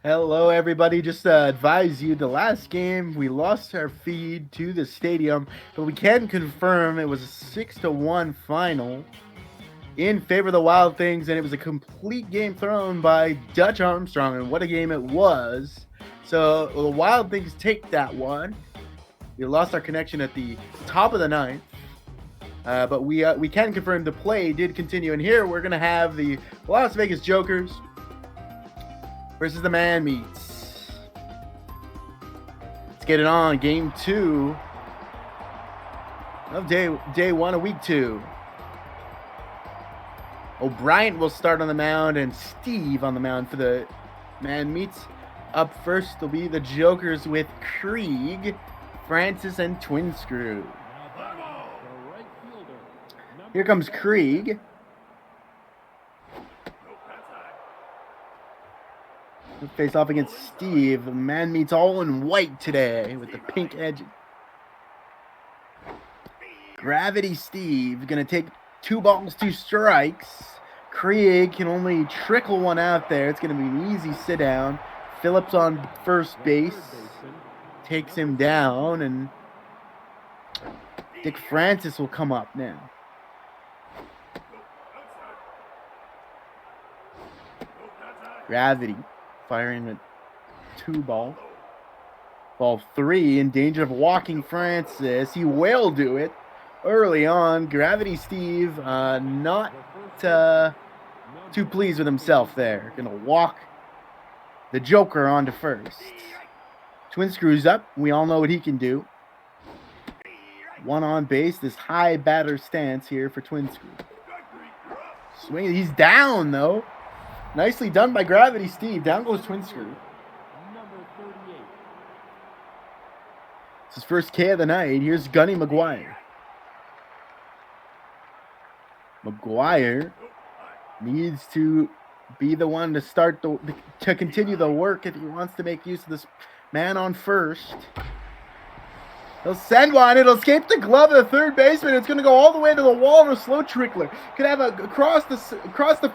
Hello, everybody. Just to advise you, the last game we lost our feed to the stadium, but we can confirm it was a 6-1 final in favor of the Wild Things, and it was a complete game thrown by Dutch Armstrong, and what a game it was. So the Wild Things take that one. We lost our connection at the top of the ninth, but we can confirm the play did continue, and here we're gonna have the Las Vegas Jokers versus the Man Meats. Let's get it on. Game 2 of day 1 of week 2. O'Brien will start on the mound and Steve on the mound for the Man Meats. Up first will be the Jokers with Krieg, Francis, and Twin Screw. Here comes Krieg. Face off against Steve. The Man Meats all in white today with the pink edge. Gravity Steve gonna take 2 balls, 2 strikes. Krieg can only trickle one out there. It's gonna be an easy sit down. Phillips on first base takes him down, and Dick Francis will come up now. Gravity firing a 2 ball. Ball 3 in danger of walking Francis. He will do it early on. Gravity Steve not too pleased with himself there. Gonna walk the Joker onto first. Twin Screw's up. We all know what he can do. 1 on base. This high batter stance here for Twin Screw. Swing. He's down though. Nicely done by Gravity Steve. Down goes Twin Screw. It's his first K of the night. Here's Gunny McGuire. McGuire needs to be the one to start to continue the work if he wants to make use of this man on first. He'll send one. It'll escape the glove of the third baseman. It's going to go all the way to the wall to a slow trickler. Could have across the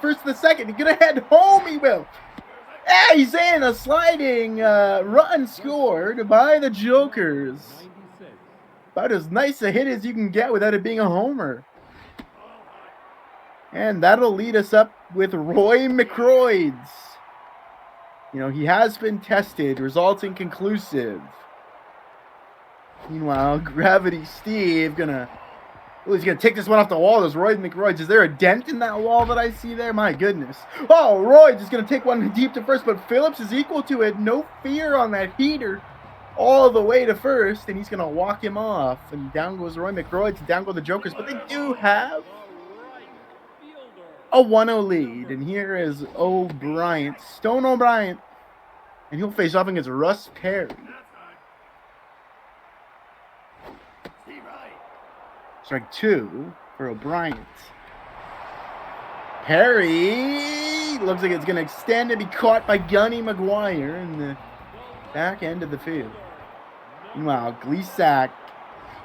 first and the second. He's going to head home. He will. Yeah, he's in. A sliding run scored by the Jokers. About as nice a hit as you can get without it being a homer. And that'll lead us up with Roy McCroids. You know, he has been tested, results inconclusive. Meanwhile, Gravity Steve he's gonna take this one off the wall. There's Roy McCroids. Is there a dent in that wall that I see there? My goodness. Oh, Roy's just gonna take one deep to first, but Phillips is equal to it. No fear on that heater. All the way to first, and he's gonna walk him off. And down goes Roy McCroids, and down go the Jokers, but they do have a 1-0 lead. And here is O'Brien, Stone O'Brien, and he'll face off against Russ Perry. Strike 2 for O'Brien. Perry looks like it's going to extend and be caught by Gunny McGuire in the back end of the field. Meanwhile, Gleasack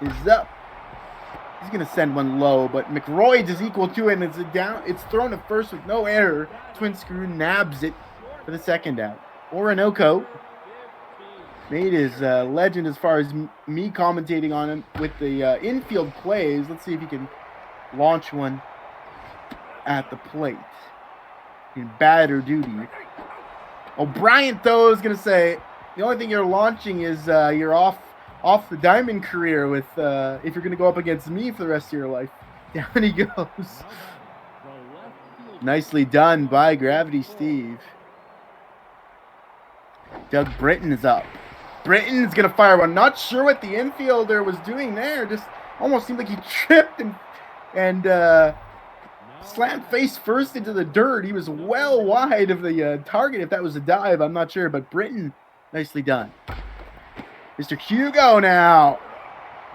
is up. He's going to send one low, but McRoids is equal to it, and it's thrown to first with no error. Twin Screw nabs it for the second out. Orinoco made his legend as far as me commentating on him with the infield plays. Let's see if he can launch one at the plate in batter duty. O'Brien, though, is going to say the only thing you're launching is you're off the diamond career with if you're going to go up against me for the rest of your life. Down he goes. Nicely done by Gravity Steve. Doug Britton is up. Britton's going to fire one. Not sure what the infielder was doing there. Just almost seemed like he tripped and slammed face first into the dirt. He was well wide of the target. If that was a dive, I'm not sure. But Britton, nicely done. Mr. Hugo now.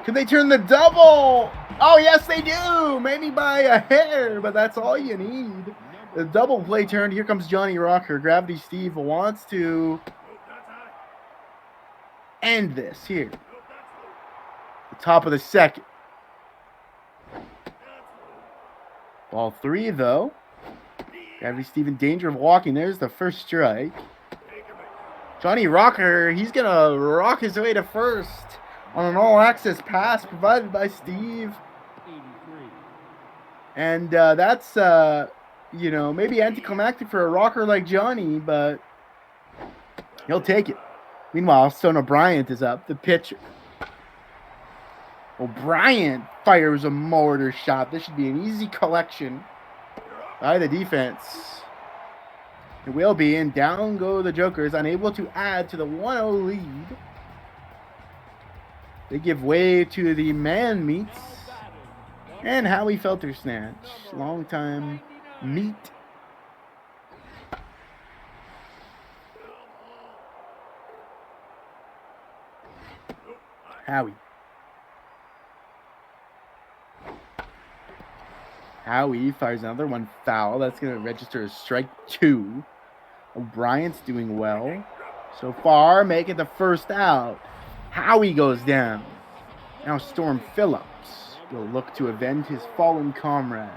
Can they turn the double? Oh, yes, they do. Maybe by a hair, but that's all you need. The double play turned. Here comes Johnny Rocker. Gravity Steve wants to end this here. The top of the second. Ball 3, though. Gravity Steve in danger of walking. There's the first strike. Johnny Rocker, he's going to rock his way to first on an all-access pass provided by Steve. And that's, you know, maybe anticlimactic for a rocker like Johnny, but he'll take it. Meanwhile, Stone O'Brien is up, the pitcher. O'Brien fires a mortar shot. This should be an easy collection by the defense. It will be, and down go the Jokers, unable to add to the 1-0 lead. They give way to the man meets and Howie Feltersnatch, long-time meat. Howie fires another one foul. That's going to register as strike 2. O'Brien's doing well so far, making the first out. Howie goes down. Now Storm Phillips will look to avenge his fallen comrade.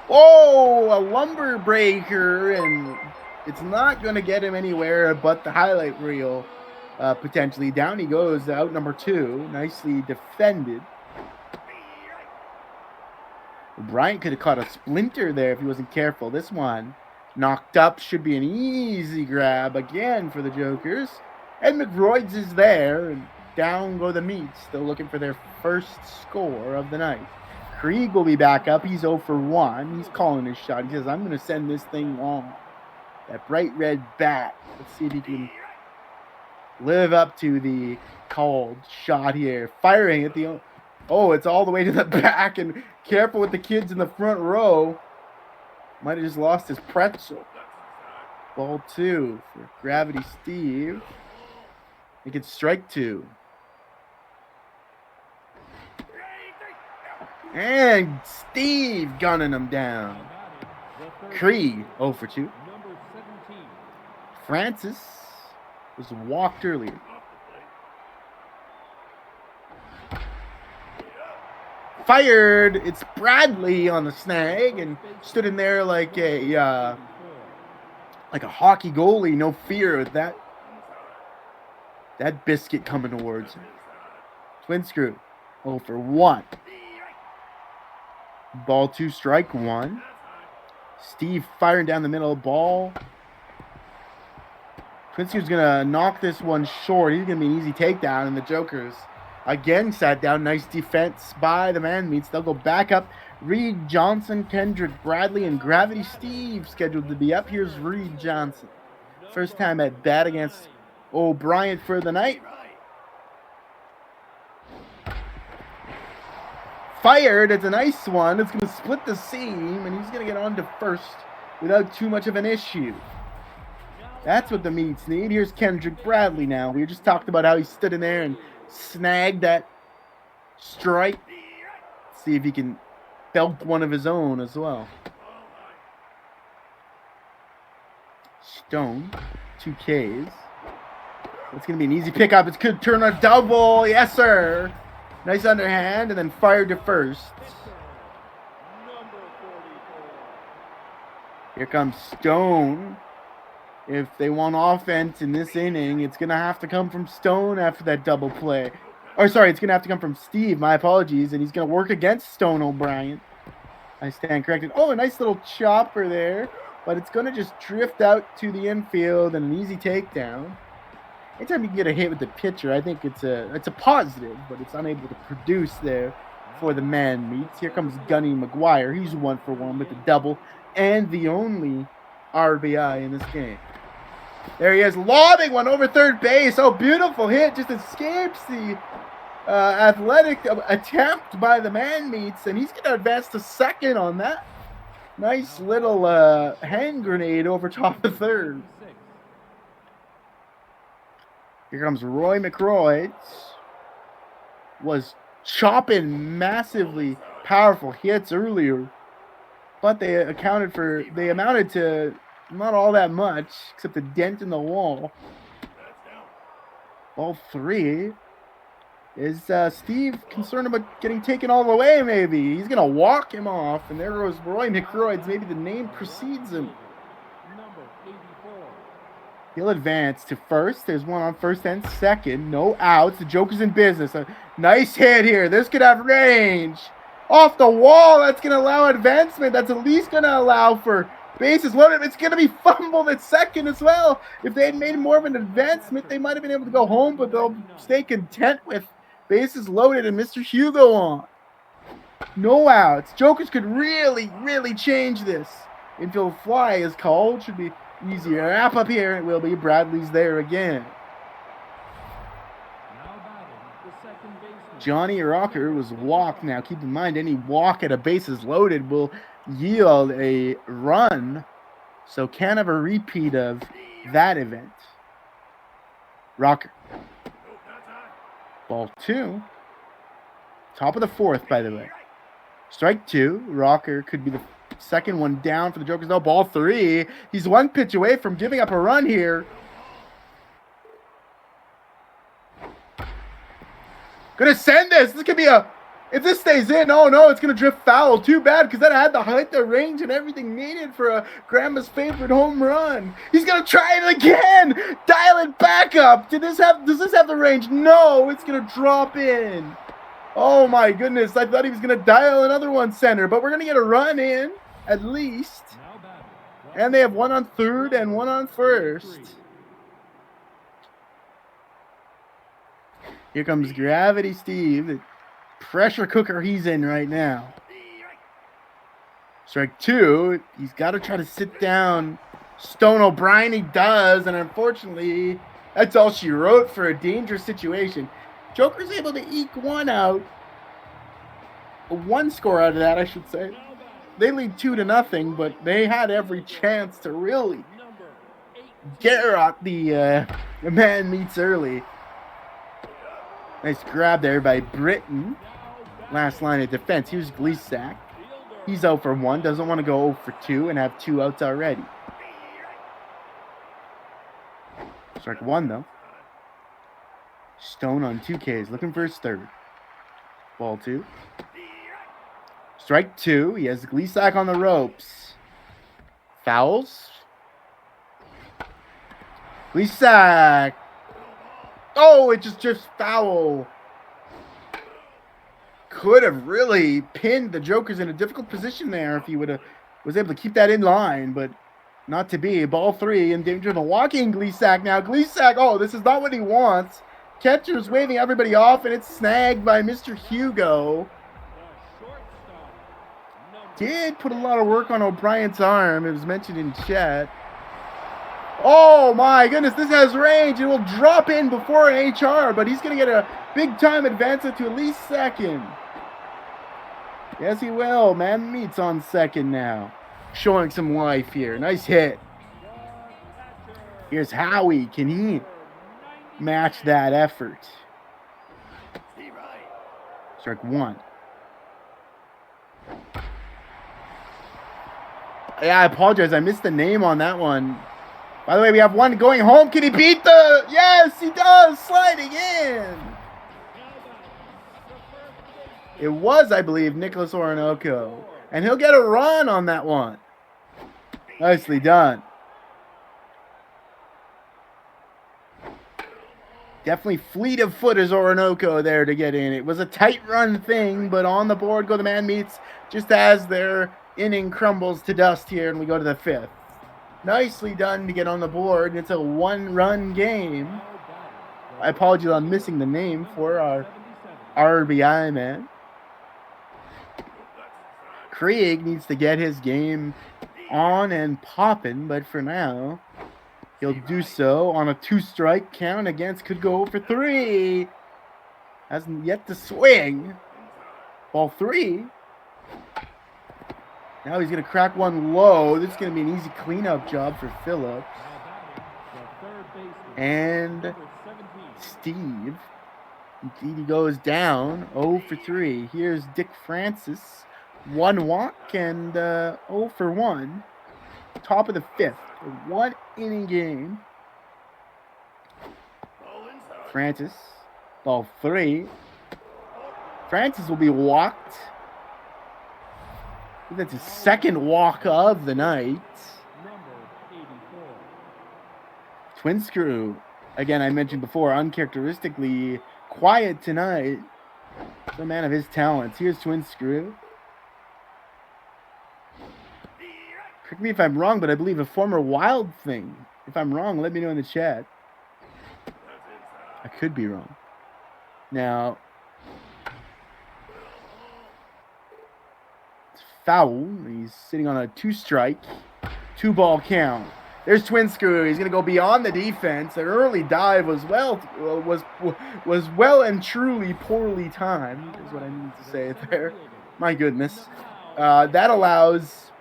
Oh, a lumber breaker, and it's not going to get him anywhere but the highlight reel. Potentially. Down he goes, out number 2. Nicely defended. Bryant could have caught a splinter there if he wasn't careful. This one knocked up. Should be an easy grab again for the Jokers. And McRoids is there. And down go the Meats. Still looking for their first score of the night. Krieg will be back up. He's 0 for 1. He's calling his shot. He says, I'm going to send this thing long. That bright red bat. Let's see if he can live up to the called shot here. Firing at the... Oh, it's all the way to the back. And careful with the kids in the front row. Might have just lost his pretzel. Ball 2 for Gravity Steve. He gets strike 2. And Steve gunning him down. Krieg 0 for 2. Francis was walked earlier. Fired. It's Bradley on the snag and stood in there like a hockey goalie. No fear with that biscuit coming towards him. Twin screw 0 for 1. Ball 2, strike 1. Steve firing down the middle. Ball. Quincy's going to knock this one short. He's going to be an easy takedown, and the Jokers again sat down. Nice defense by the man meets. They'll go back up. Reed Johnson, Kendrick Bradley, and Gravity Steve scheduled to be up. Here's Reed Johnson. First time at bat against O'Brien for the night. Fired. It's a nice one. It's going to split the seam, and he's going to get on to first without too much of an issue. That's what the Meats need. Here's Kendrick Bradley now. We just talked about how he stood in there and snagged that strike. See if he can belt one of his own as well. Stone, 2 Ks. It's going to be an easy pickup. It could turn a double. Yes, sir. Nice underhand and then fired to first. Here comes Stone. If they want offense in this inning, it's going to have to come from Stone after that double play. Or, sorry, it's going to have to come from Steve. My apologies. And he's going to work against Stone O'Brien. I stand corrected. Oh, a nice little chopper there. But it's going to just drift out to the infield and an easy takedown. Anytime you can get a hit with the pitcher, I think it's a positive. But it's unable to produce there for the man meets. Here comes Gunny McGuire. He's 1 for 1 with the double. And the only RBI in this game. There he is, lobbing one over third base. Oh, beautiful hit. Just escapes the athletic attempt by the man meets, and he's going to advance to second on that. Nice little hand grenade over top of third. Here comes Roy McRoy. Was chopping massively powerful hits earlier, but they amounted to not all that much, except a dent in the wall. Ball 3. Is Steve concerned about getting taken all the way, maybe? He's going to walk him off, and there goes Roy McRoids. Maybe the name precedes him. He'll advance to first. There's one on first and second. No outs. The Joker's in business. A nice hit here. This could have range. Off the wall. That's going to allow advancement. That's at least going to allow for bases loaded. It's going to be fumbled at second as well. If they had made more of an advancement, they might have been able to go home, but they'll stay content with bases loaded and Mr. Hugo on. No outs. Jokers could really, really change this. Infield fly is called. Should be easier. Wrap up here. It will be. Bradley's there again. Johnny Rocker was walked. Now keep in mind, any walk at a bases loaded will yield a run. So can't have a repeat of that event. Rocker. Ball 2. Top of the 4th, by the way. Strike 2. Rocker could be the second one down for the Jokers. No, ball 3. He's one pitch away from giving up a run here. Gonna send this. This could be a... If this stays in, oh no, it's gonna drift foul. Too bad, because that had the height, the range, and everything needed for a grandma's favorite home run. He's gonna try it again. Dial it back up. Does this have the range? No, it's gonna drop in. Oh my goodness, I thought he was gonna dial another one center, but we're gonna get a run in at least. And they have one on third and one on first. Here comes Gravity Steve, the pressure cooker he's in right now. Strike 2. He's got to try to sit down Stone O'Brien. He does, and unfortunately, that's all she wrote for a dangerous situation. Joker's able to eke one out. One score out of that, I should say. They lead 2-0, but they had every chance to really get at the man meets early. Nice grab there by Britton. Last line of defense. Here's Gleasack. He's out for 1. Doesn't want to go 0 for 2 and have 2 outs already. Strike 1, though. Stone on 2 Ks. Looking for his third. Ball 2. Strike 2. He has Gleasack on the ropes. Fouls. Gleasack. Oh, it just drifts foul. Could have really pinned the Jokers in a difficult position there if he was able to keep that in line, but not to be. Ball 3 in danger of a walking Gleasack now. Gleasack, oh, this is not what he wants. Catcher's waving everybody off, and it's snagged by Mr. Hugo. Did put a lot of work on O'Brien's arm. It was mentioned in chat. Oh my goodness, this has range. It will drop in before an HR, but he's going to get a big time advance to at least second. Yes, he will. Man meets on second now. Showing some life here. Nice hit. Here's Howie. Can he match that effort? Strike 1. Yeah, I apologize. I missed the name on that one. By the way, we have one going home. Can he beat the... Yes, he does. Sliding in. It was, I believe, Nicholas Orinoco. And he'll get a run on that one. Nicely done. Definitely fleet of foot is Orinoco there to get in. It was a tight run thing, but on the board go the man meets just as their inning crumbles to dust here, and we go to the 5th. Nicely done to get on the board. It's a 1-run game. I apologize on missing the name for our RBI man. Craig needs to get his game on and popping, but for now, he'll do so on a 2-strike count against. Could go for 3. Hasn't yet to swing. Ball 3. Now he's going to crack one low. This is going to be an easy cleanup job for Phillips. And Steve. Indeed, he goes down 0 for 3. Here's Dick Francis. 1 walk and 0 for 1. Top of the 5th. A 1-inning game. Francis Ball 3. Francis will be walked. I think that's his second walk of the night. Twin screw. Again, I mentioned before, uncharacteristically quiet tonight. The man of his talents. Here's twin screw. Correct me if I'm wrong, but I believe a former Wild thing. If I'm wrong, let me know in the chat. I could be wrong. Now, it's foul. He's sitting on a 2-strike, 2-ball count. There's twin screw. He's going to go beyond the defense. An early dive was well and truly poorly timed, is what I need to say there. My goodness. That allows...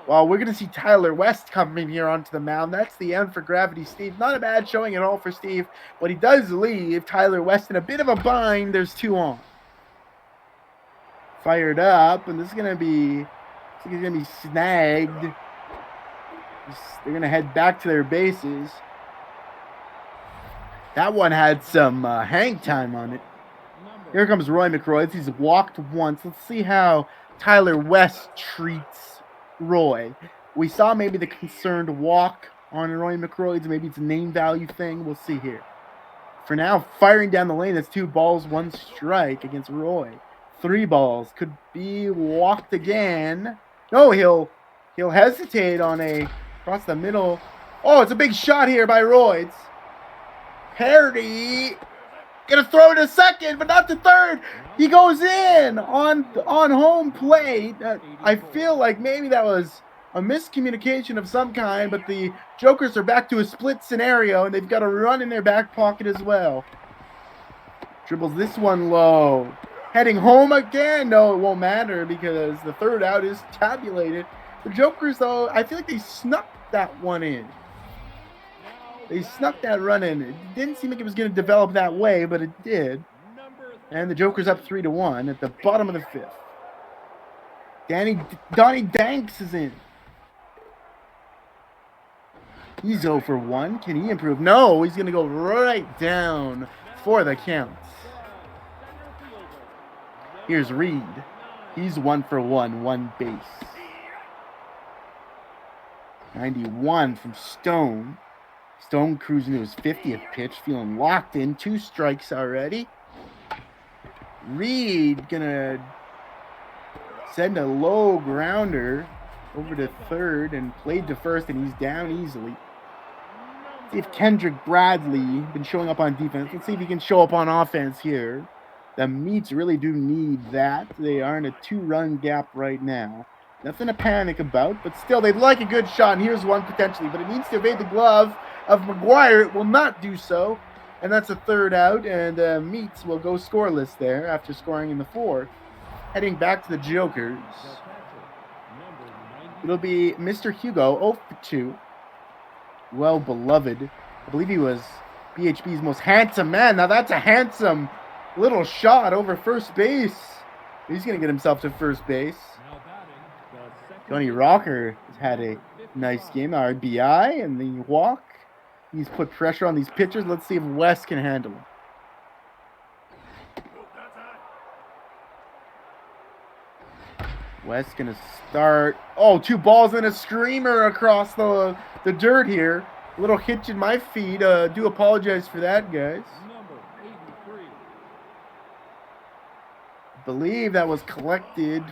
Well, we're going to see Tyler West coming here onto the mound. That's the end for Gravity Steve. Not a bad showing at all for Steve. But he does leave Tyler West in a bit of a bind. There's 2 on. Fired up, and this is going to be snagged. They're going to head back to their bases. That one had some hang time on it. Here comes Roy McRoy. He's walked once. Let's see how Tyler West treats Roy. We saw maybe the concerned walk on Roy McRoy's. Maybe it's a name value thing. We'll see here. For now, firing down the lane. That's 2 balls, 1 strike against Roy. 3 balls. Could be walked again. No, he'll hesitate on a across the middle. Oh, it's a big shot here by Roy. Parody. Gonna throw it to second, but not to third. He goes in on home plate. I feel like maybe that was a miscommunication of some kind, but the Jokers are back to a split scenario, and they've got a run in their back pocket as well. Dribbles this one low. Heading home again. No, it won't matter because the 3rd out is tabulated. The Jokers, though, I feel like they snuck that one in. They snuck that run in. It didn't seem like it was going to develop that way, but it did. And the Joker's up 3-1 at the bottom of the 5th. Donnie Danks is in. He's 0 for 1. Can he improve? No, he's going to go right down for the count. Here's Reed. He's 1 for 1, 1 base. 91 from Stone. Stone cruising to his 50th pitch, feeling locked in. 2 strikes already. Reed gonna send a low grounder over to 3rd and played to 1st, and he's down easily. See if Kendrick Bradley been showing up on defense. Let's see if he can show up on offense here. The Meats really do need that. They are in a 2-run gap right now. Nothing to panic about, but still, they'd like a good shot, and here's one potentially, but it needs to evade the glove of McGuire. It will not do so, and that's a 3rd out, and Meats will go scoreless there after scoring in the 4th. Heading back to the Jokers. It'll be Mr. Hugo, 0 for 2. Well beloved. I believe he was BHB's most handsome man. Now that's a handsome little shot over first base. He's going to get himself to first base. Tony Rocker has had a nice game. RBI and the walk. He's put pressure on these pitchers. Let's see if West can handle him. West going to start. Oh, 2 balls and a screamer across the dirt here. A little hitch in my feet. Do apologize for that, guys. I believe that was collected.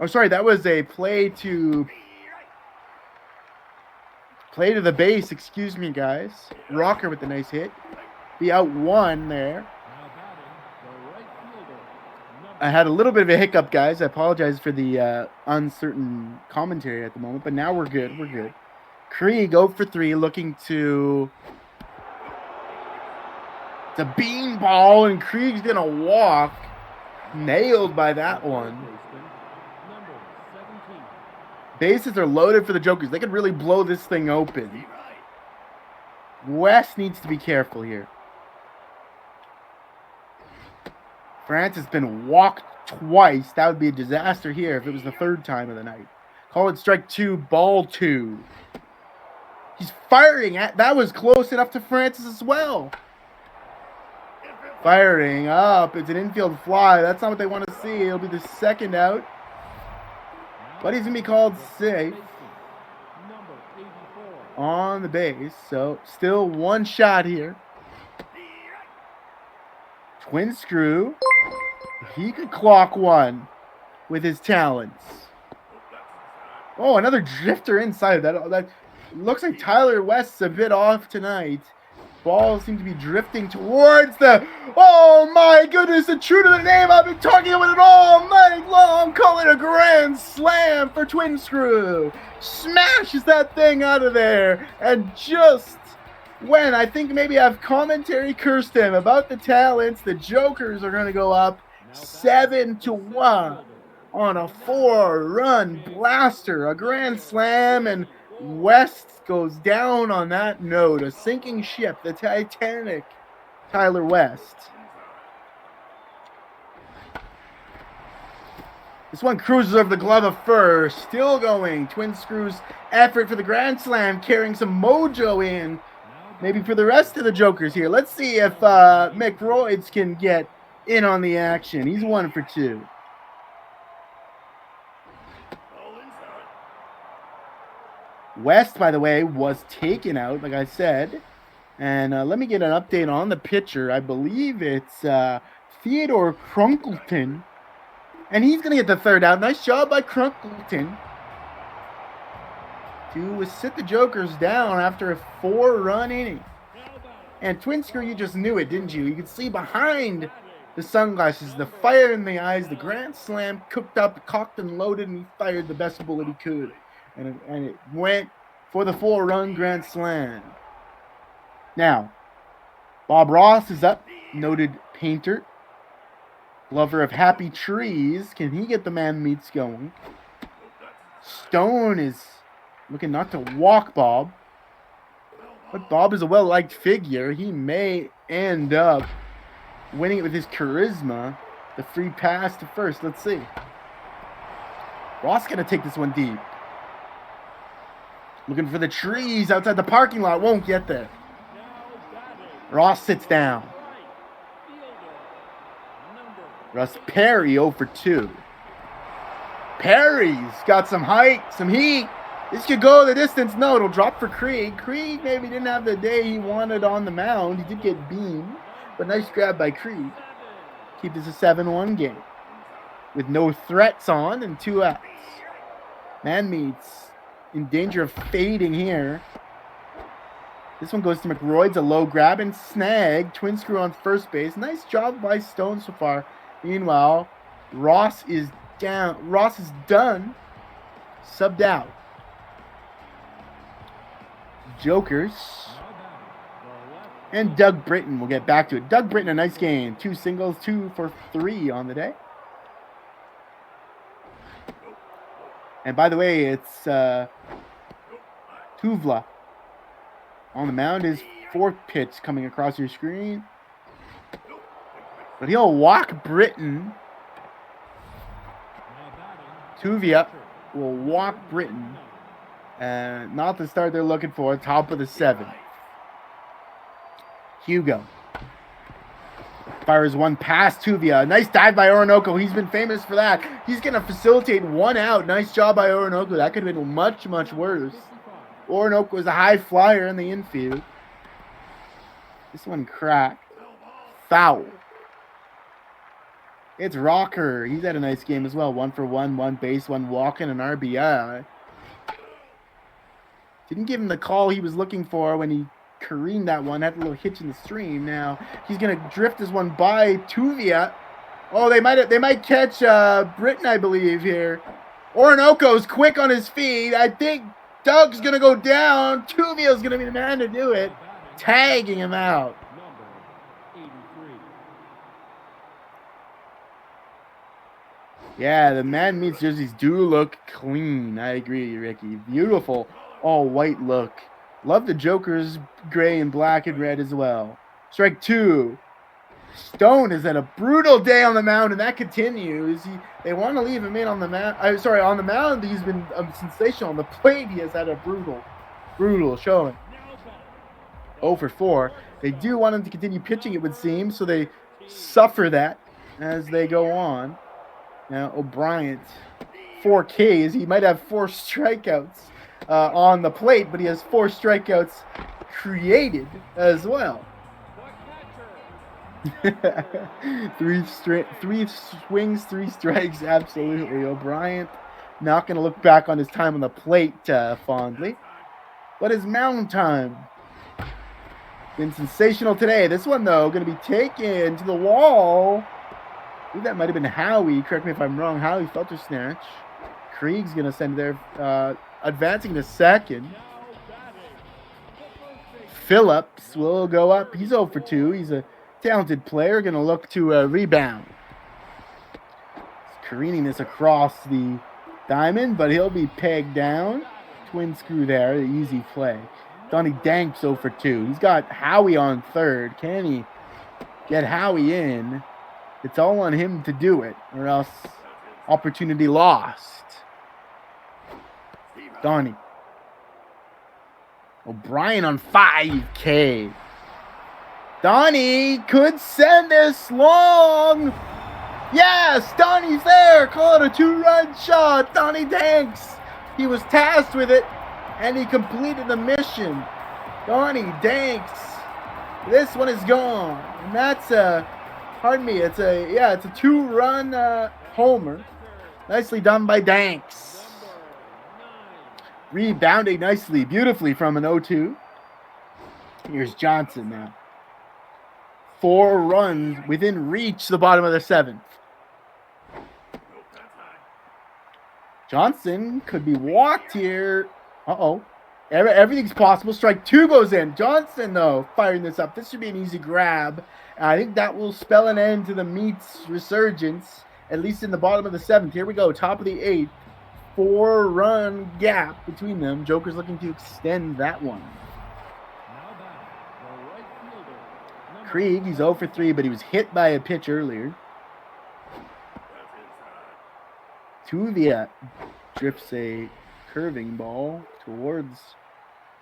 Oh, sorry, that was a play to the base. Excuse me, guys. Rocker with a nice hit. Be out 1 there. I had a little bit of a hiccup, guys. I apologize for the uncertain commentary at the moment, but now we're good. We're good. Krieg 0 for 3, looking to the beanball, and Krieg's gonna walk. Nailed by that one. Bases are loaded for the Jokers. They could really blow this thing open. West needs to be careful here. France has been walked twice. That would be a disaster here if it was the 3rd time of the night. Call it strike 2, ball 2. He's firing at. That was close enough to Francis as well. Firing up. It's an infield fly. That's not what they want to see. It'll be the second out. But he's going to be called safe on the base. So still one shot here. Twin screw. He could clock one with his talents. Oh, another drifter inside. That looks like Tyler West's a bit off tonight. Ball seems to be drifting towards the... Oh my goodness, the true to the name. I've been talking about it all night long. Call it a grand slam for Twin Screw. Smashes that thing out of there. And just when I think maybe I've commentary cursed him about the talents, the Jokers are going to go up 7-1 on a 4-run blaster. A grand slam, and West goes down on that note. A sinking ship, the Titanic, Tyler West. This one cruises over the glove of first. Still going. Twin Screw's effort for the grand slam, carrying some mojo in. Maybe for the rest of the Jokers here. Let's see if McRoids can get in on the action. He's 1 for 2. West, by the way, was taken out, like I said. And let me get an update on the pitcher. I believe it's Theodore Crunkleton. And he's going to get the third out. Nice job by Crunkleton to sit the Jokers down after a 4-run inning. And Twin Screw, you just knew it, didn't you? You could see behind the sunglasses, the fire in the eyes, the grand slam cooked up, cocked and loaded, and he fired the best bullet he could. And it went for the 4-run grand slam. Now, Bob Ross is up, noted painter, lover of happy trees. Can he get the man meets going? Stone is looking not to walk Bob. But Bob is a well-liked figure. He may end up winning it with his charisma. The free pass to first. Let's see. Ross going to take this one deep. Looking for the trees outside the parking lot. Won't get there. Ross sits down. Russ Perry 0 for 2. Perry's got some height, some heat. This could go the distance. No, it'll drop for Krieg. Krieg maybe didn't have the day he wanted on the mound. He did get beamed. But nice grab by Krieg. Keep this a 7-1 game. With no threats on and 2 outs. Man meets in danger of fading here. This one goes to McRoids, a low grab and snag. Twin Screw on first base. Nice job by Stone so far. Meanwhile, Ross is down. Ross is done. Subbed out. Jokers. And Doug Britton. We'll get back to it. Doug Britton, a nice game. 2 singles, 2 for 3 on the day. And by the way, it's Tuvla on the mound. His 4th pitch coming across your screen. But he'll walk Britton. Tuvia will walk Britton. And not the start they're looking for. Top of the 7th. Hugo fires one past Tuvia. Nice dive by Orinoco. He's been famous for that. He's going to facilitate 1 out. Nice job by Orinoco. That could have been much, much worse. Orinoco was a high flyer in the infield. This one cracked. Foul. It's Rocker. He's had a nice game as well. 1 for 1, 1 base, 1 walk, and an RBI. Didn't give him the call he was looking for when he careened that one. Had a little hitch in the stream. Now he's gonna drift this one by Tuvia. Oh, they might catch Britton, I believe here. Orinoco's quick on his feet. I think Doug's gonna go down. Tuvia's gonna be the man to do it, tagging him out. Yeah, the man meets jerseys do look clean. I agree, Ricky. Beautiful all white look. Love the Jokers gray and black and red as well. Strike 2. Stone has had a brutal day on the mound, and that continues. They want to leave him in on the mound. On the mound, he's been sensational. On the plate, he has had a brutal showing. 0 for 4. They do want him to continue pitching, it would seem, so they suffer that as they go on. Now, O'Brien, 4 Ks. He might have 4 strikeouts on the plate, but he has 4 strikeouts created as well. 3 swings, 3 strikes, absolutely. O'Brien not going to look back on his time on the plate fondly. But his mound time been sensational today. This one, though, going to be taken to the wall. I think that might have been Howie. Correct me if I'm wrong. Howie Felter snatch. Krieg's going to send there, advancing to second. Phillips will go up. He's 0 for 2. He's a talented player. Going to look to rebound. He's careening this across the diamond, but he'll be pegged down. Twin screw there. The easy play. Donnie Danks 0 for 2. He's got Howie on third. Can he get Howie in? It's all on him to do it, or else opportunity lost. Donnie. O'Brien on 5K. Donnie could send this long. Yes, Donnie's there. Call it a 2-run shot. Donnie Danks. He was tasked with it, and he completed the mission. Donnie Danks. This one is gone. And that's it's a 2-run homer. Nicely done by Danks. Rebounding nicely, beautifully from an 0-2. Here's Johnson now. 4 runs within reach, the bottom of the 7th. Johnson could be walked here. Everything's possible. Strike 2 goes in. Johnson, though, firing this up. This should be an easy grab. I think that will spell an end to the Meats resurgence, at least in the bottom of the 7th. Here we go, top of the 8th. 4-run gap between them. Joker's looking to extend that one. Krieg, he's 0 for 3, but he was hit by a pitch earlier. Tuvia drifts a curving ball towards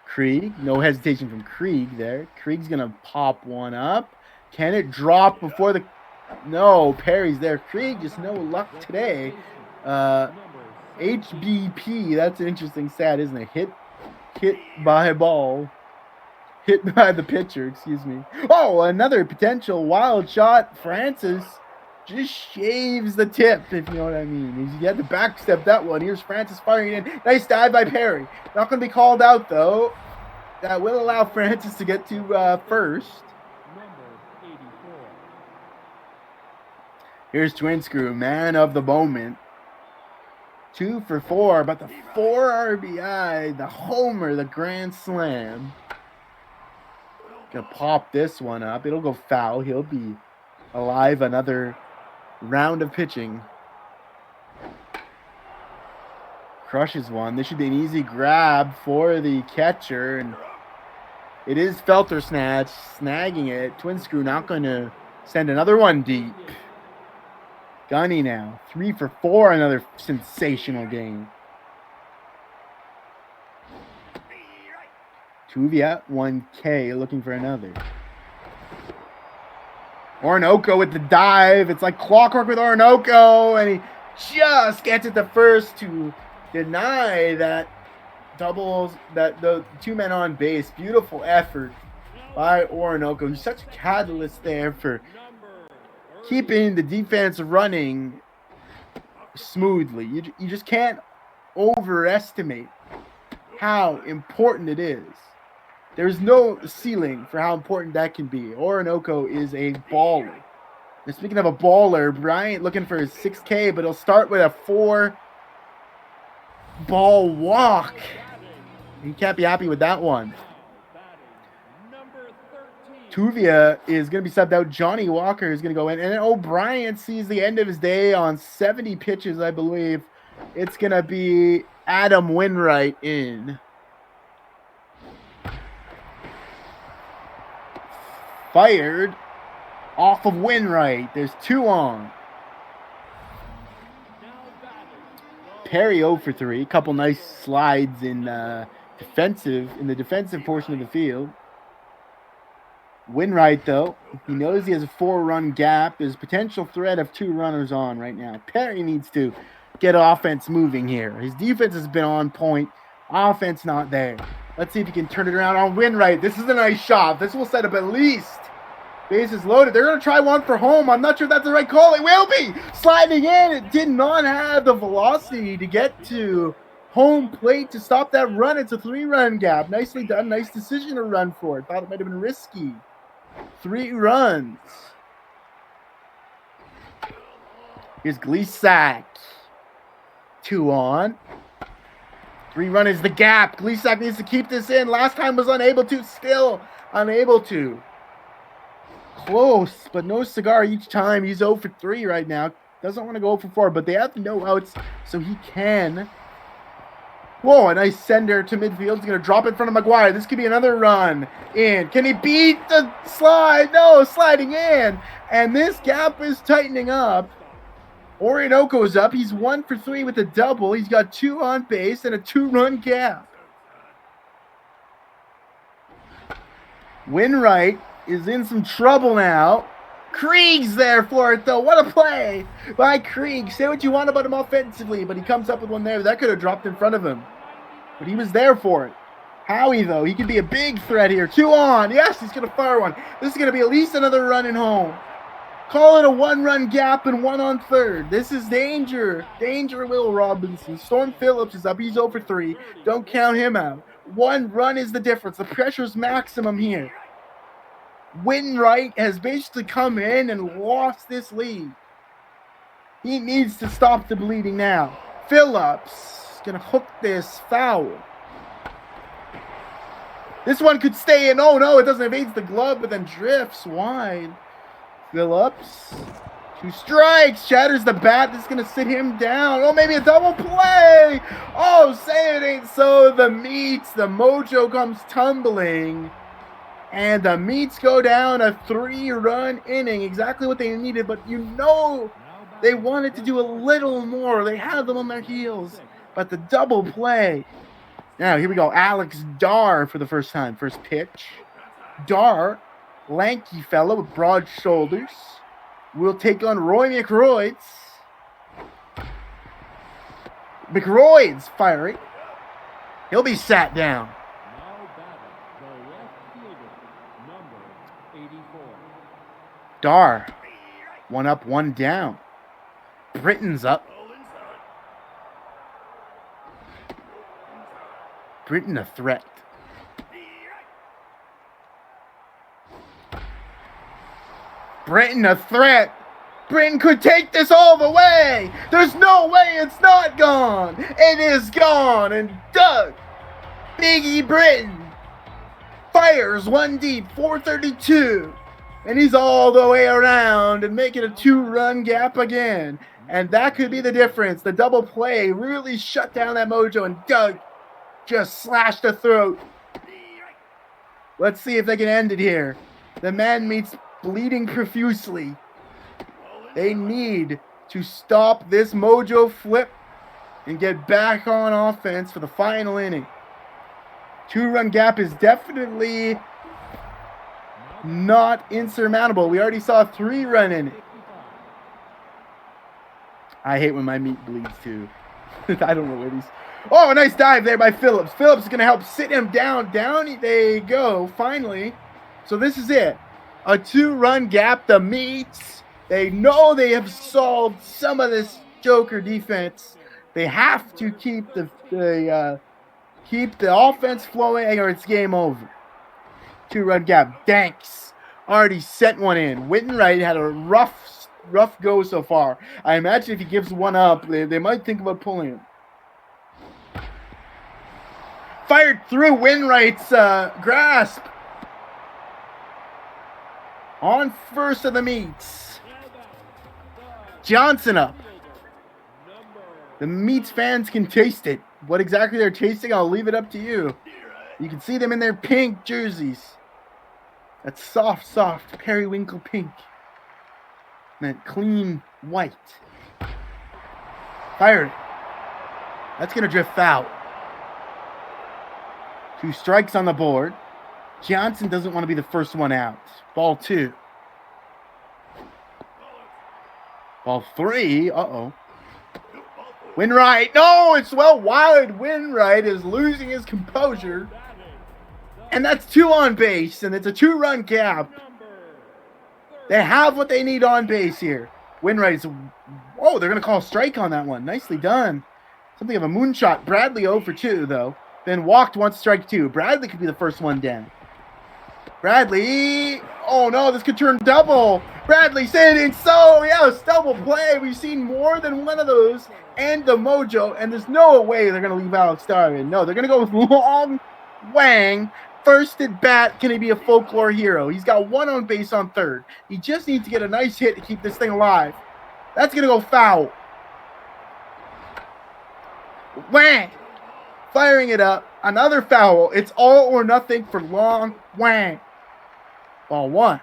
Krieg. No hesitation from Krieg there. Krieg's going to pop one up. Can it drop before the... No, Perry's there. Krieg, just no luck today. HBP, that's an interesting stat, isn't it? Hit by a ball. Hit by the pitcher, excuse me. Oh, another potential wild shot. Francis just shaves the tip, if you know what I mean. He had to backstep that one. Here's Francis firing in. Nice dive by Perry. Not going to be called out, though. That will allow Francis to get to first. Here's Twin Screw, man of the moment. 2 for 4, but the 4 RBI, the homer, the grand slam. Gonna pop this one up. It'll go foul. He'll be alive another round of pitching. Crushes one. This should be an easy grab for the catcher, and it is Felter snatch, snagging it. Twin Screw not going to send another one deep. Gunny now, 3 for 4, another sensational game. Tuvia, 1K, looking for another. Orinoco with the dive. It's like clockwork with Orinoco, and he just gets it to first to deny that doubles, that the 2 men on base. Beautiful effort by Orinoco. He's such a catalyst there for keeping the defense running smoothly. You just can't overestimate how important it is. There's no ceiling for how important that can be. Orinoco is a baller. And speaking of a baller, Bryant looking for his 6K, but he'll start with a 4-ball walk. He can't be happy with that one. Tuvia is going to be subbed out. Johnny Walker is going to go in. And then O'Brien sees the end of his day on 70 pitches, I believe. It's going to be Adam Winwright in. Fired off of Winwright. There's 2 on. Perry 0 for 3. A couple nice slides in the defensive portion of the field. Winright, though, he knows he has a 4-run gap. There's potential threat of 2 runners on right now. Perry needs to get offense moving here. His defense has been on point. Offense not there. Let's see if he can turn it around on Winright. This is a nice shot. This will set up at least. Bases loaded. They're going to try one for home. I'm not sure if that's the right call. It will be. Sliding in. It did not have the velocity to get to home plate to stop that run. It's a 3-run gap. Nicely done. Nice decision to run for it. Thought it might have been risky. 3 runs. Here's Gleasack. 2 on. 3-run is the gap. Gleasack needs to keep this in. Last time was unable to. Still unable to. Close, but no cigar each time. He's 0 for 3 right now. Doesn't want to go 0 for 4, but they have no outs, so he can. Whoa, a nice sender to midfield. He's going to drop in front of McGuire. This could be another run in. Can he beat the slide? No, sliding in. And this gap is tightening up. Orinoco's up. He's 1 for 3 with a double. He's got 2 on base and a 2-run gap. Winright is in some trouble now. Krieg's there for it, though. What a play by Krieg. Say what you want about him offensively, but he comes up with one there. That could have dropped in front of him. But he was there for it. Howie, though, he could be a big threat here. 2 on. Yes, he's going to fire one. This is going to be at least another run in home. Call it a 1-run gap and 1 on third. This is danger. Danger, Will Robinson. Storm Phillips is up. He's 0 for 3. Don't count him out. 1 run is the difference. The pressure's maximum here. Winright has basically come in and lost this lead. He needs to stop the bleeding now. Phillips is going to hook this foul. This one could stay in. Oh, no, it doesn't evade the glove, but then drifts wide. Phillips. 2 strikes. Shatters the bat. This is going to sit him down. Oh, maybe a double play. Oh, say it ain't so. The mojo comes tumbling. And the Meats go down a 3-run inning. Exactly what they needed, but you know they wanted to do a little more. They had them on their heels. But the double play. Now, here we go. Alex Dar for the first time. First pitch. Dar, lanky fellow with broad shoulders, will take on Roy McRoids. McRoids firing. He'll be sat down. Dar, 1 up, 1 down. Britton's up. Britton a threat. Britton a threat. Britton could take this all the way. There's no way it's not gone. It is gone. And Doug, Biggie Britton, fires 1 deep, 432. And he's all the way around and make it a 2-run gap again. And that could be the difference. The double play really shut down that mojo, and Doug just slashed the throat. Let's see if they can end it here. The man meets bleeding profusely. They need to stop this mojo flip and get back on offense for the final inning. 2-run gap is definitely not insurmountable. We already saw a 3-run in it. I hate when my meat bleeds too. I don't know where these. Oh, a nice dive there by Phillips. Phillips is going to help sit him down. Down they go, finally. So this is it. A 2-run gap. The Meats, they know they have solved some of this Joker defense. They have to keep the offense flowing or it's game over. 2-run gap. Danks already sent one in. Winright had a rough go so far. I imagine if he gives one up, they might think about pulling him. Fired through Winright's grasp. On first of the Meats. Johnson up. The Meats fans can taste it. What exactly they're tasting, I'll leave it up to you. You can see them in their pink jerseys. That soft periwinkle pink. And that clean white. Fired it. That's going to drift foul. 2 strikes on the board. Johnson doesn't want to be the first one out. Ball 2. Ball 3. Uh-oh. Winwright. No, it's well wide. Winwright is losing his composure. And that's 2 on base, and it's a 2-run gap. They have what they need on base here. Winwright's... Oh, they're going to call a strike on that one. Nicely done. Something of a moonshot. Bradley 0 for 2, though. Then walked once, strike 2. Bradley could be the first one down. Bradley. Oh, no, this could turn double. Bradley sending so, yes, double play. We've seen more than one of those. And the mojo. And there's no way they're going to leave Alex Star in. No, they're going to go with Long Wang. First at bat, can he be a folklore hero? He's got 1 on base on third. He just needs to get a nice hit to keep this thing alive. That's going to go foul. Wang. Firing it up. Another foul. It's all or nothing for Long Wang. Ball 1.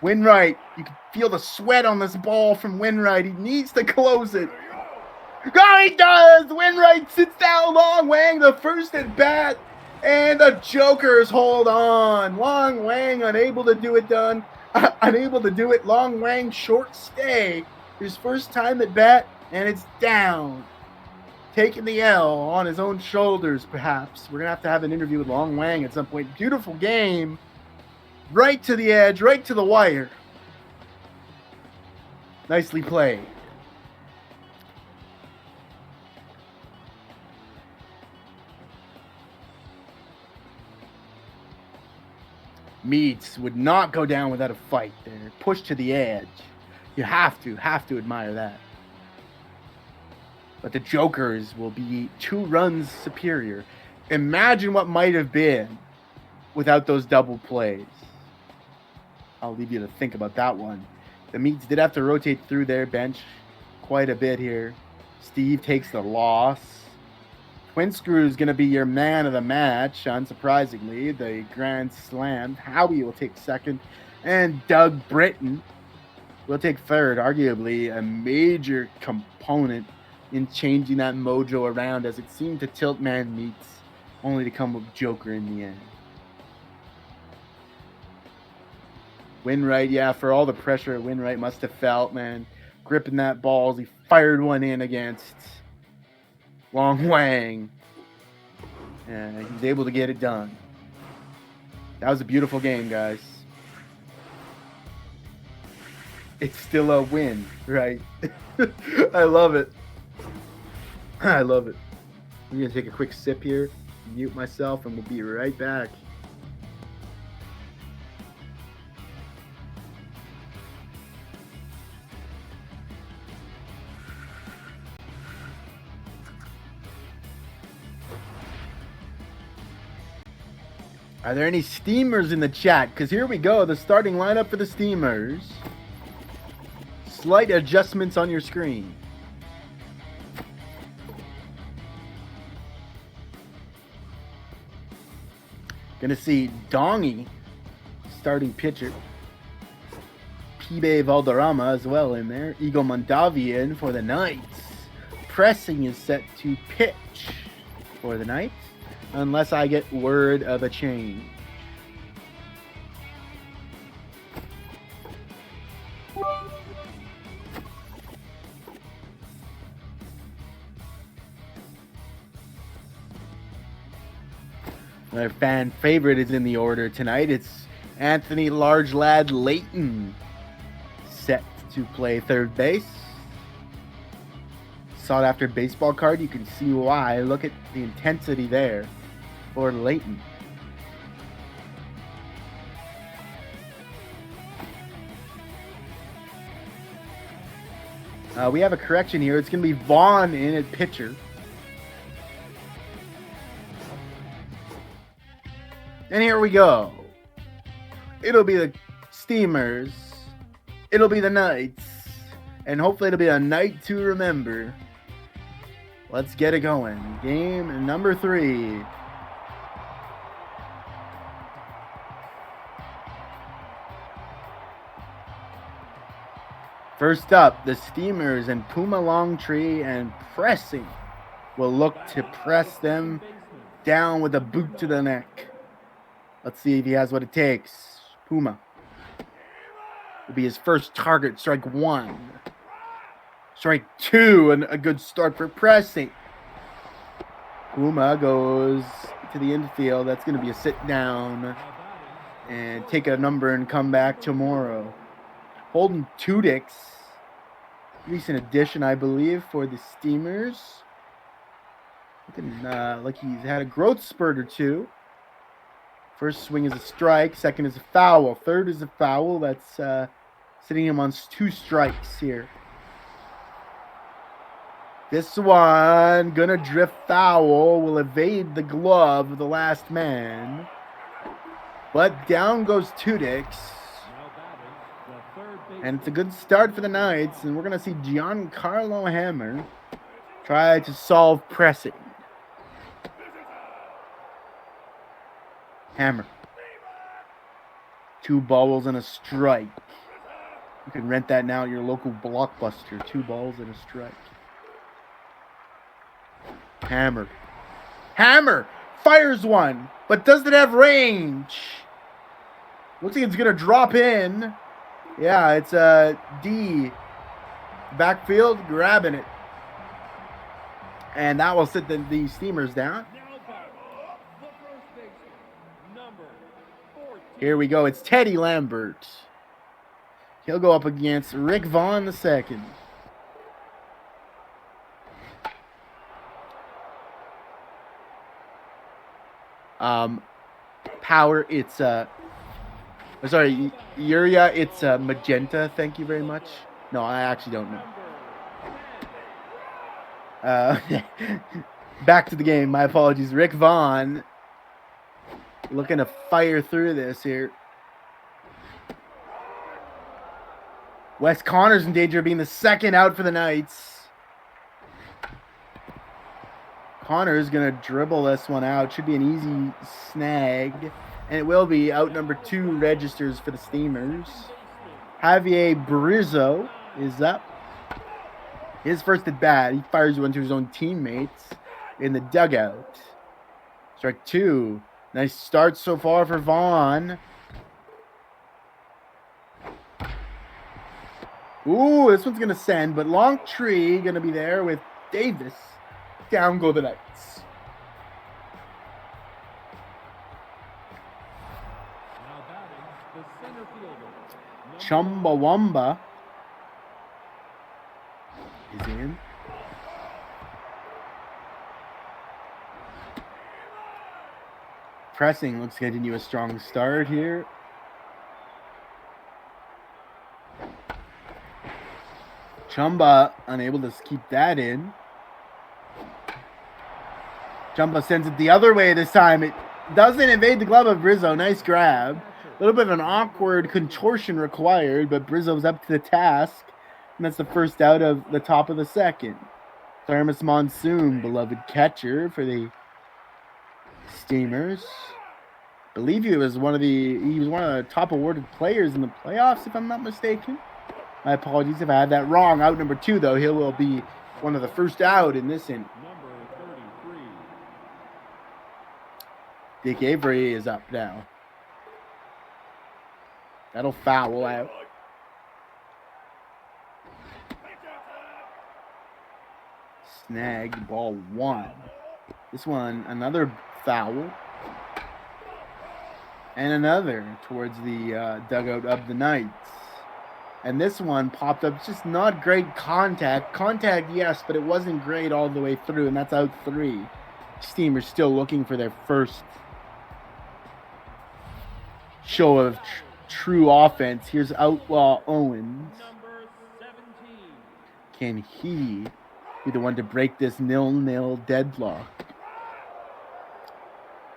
Winwright. You can feel the sweat on this ball from Winwright. He needs to close it. Oh, he does. Winwright sits down. Long Wang, the first at bat. And the Jokers hold on. Long Wang unable to do it unable to do it. Long Wang short stay. His first time at bat, and it's down. Taking the L on his own shoulders, perhaps. We're going to have an interview with Long Wang at some point. Beautiful game. Right to the edge, right to the wire. Nicely played. Meats would not go down without a fight there. Pushed to the edge. You have to admire that. But the Jokers will be 2 runs superior. Imagine what might have been without those double plays. I'll leave you to think about that one. The Meats did have to rotate through their bench quite a bit here. Steve takes the loss. Twin Screw is going to be your man of the match, unsurprisingly. The Grand Slam. Howie will take second. And Doug Britton will take third. Arguably a major component in changing that mojo around, as it seemed to tilt Man Meats, only to come with Joker in the end. Winwright, yeah, for all the pressure Winwright must have felt, man. Gripping that ball as he fired one in against Long Wang. And he was able to get it done. That was a beautiful game, guys. It's still a win, right? I love it. I love it. I'm going to take a quick sip here, mute myself, and we'll be right back. Are there any Steamers in the chat? Because here we go, the starting lineup for the Steamers. Slight adjustments on your screen. Gonna see Dongy, starting pitcher. Pibe Valderrama as well in there. Eagle Mondavian for the Knights. Pressing is set to pitch for the Knights, unless I get word of a change. Our fan favorite is in the order tonight. It's Anthony Large Lad Layton, set to play third base. Sought after baseball card. You can see why. Look at the intensity there for Layton. We have a correction here. It's going to be Vaughn in at pitcher. And here we go. It'll be the Steamers. It'll be the Knights. And hopefully it'll be a night to remember. Let's get it going. Game number 3. First up, the Steamers and Puma Longtree and Pressing will look to press them down with a boot to the neck. Let's see if he has what it takes. Puma will be his first target. Strike 1. Strike 2, and a good start for pressing. Puma goes to the infield. That's going to be a sit down and take a number and come back tomorrow. Holden Tudix, recent addition, I believe, for the Steamers. Looking like he's had a growth spurt or two. First swing is a strike. Second is a foul. Third is a foul. That's sitting him on 2 strikes here. This one gonna drift foul. Will evade the glove of the last man. But down goes Tudix. And it's a good start for the Knights. And we're going to see Giancarlo Hammer try to solve pressing. Hammer. 2 balls and a strike. You can rent that now at your local Blockbuster. 2 balls and a strike. Hammer. Hammer fires one, but doesn't have range. Looks like it's going to drop in. Yeah, it's D. Backfield grabbing it. And that will sit the Steamers down. Here we go. It's Teddy Lambert. He'll go up against Rick Vaughn II. Power, it's sorry, Uria, it's magenta. Thank you very much. No, I actually don't know. Back to the game. My apologies. Rick Vaughn looking to fire through this here. Wes Connor's in danger of being the second out for the Knights. Connor's going to dribble this one out. Should be an easy snag. And it will be. Out number 2 registers for the Steamers. Javier Brizzo is up. His first at bat. He fires one to his own teammates in the dugout. Strike 2. Nice start so far for Vaughn. Ooh, this one's going to send. But Longtree going to be there with Davis. Down go the Knights. Chumbawamba is in. Pressing looks to continue a strong start here. Chumba unable to keep that in. Chumba sends it the other way this time. It doesn't evade the glove of Brizzo. Nice grab. A little bit of an awkward contortion required, but Brizzo's up to the task. And that's the first out of the top of the second. Thermos Monsoon, beloved catcher for the Steamers. I believe he was one of the top awarded players in the playoffs, if I'm not mistaken. My apologies if I had that wrong. Out number 2, though, he will be one of the first out in this inning. Dick Avery is up now. That'll foul out. Snag ball 1. This one, another foul. And another towards the dugout of the Knights. And this one popped up. Just not great contact. Contact, yes, but it wasn't great all the way through. And that's out 3. Steamers still looking for their first show of true offense. Here's Outlaw Owens. Can he be the one to break this 0-0 deadlock?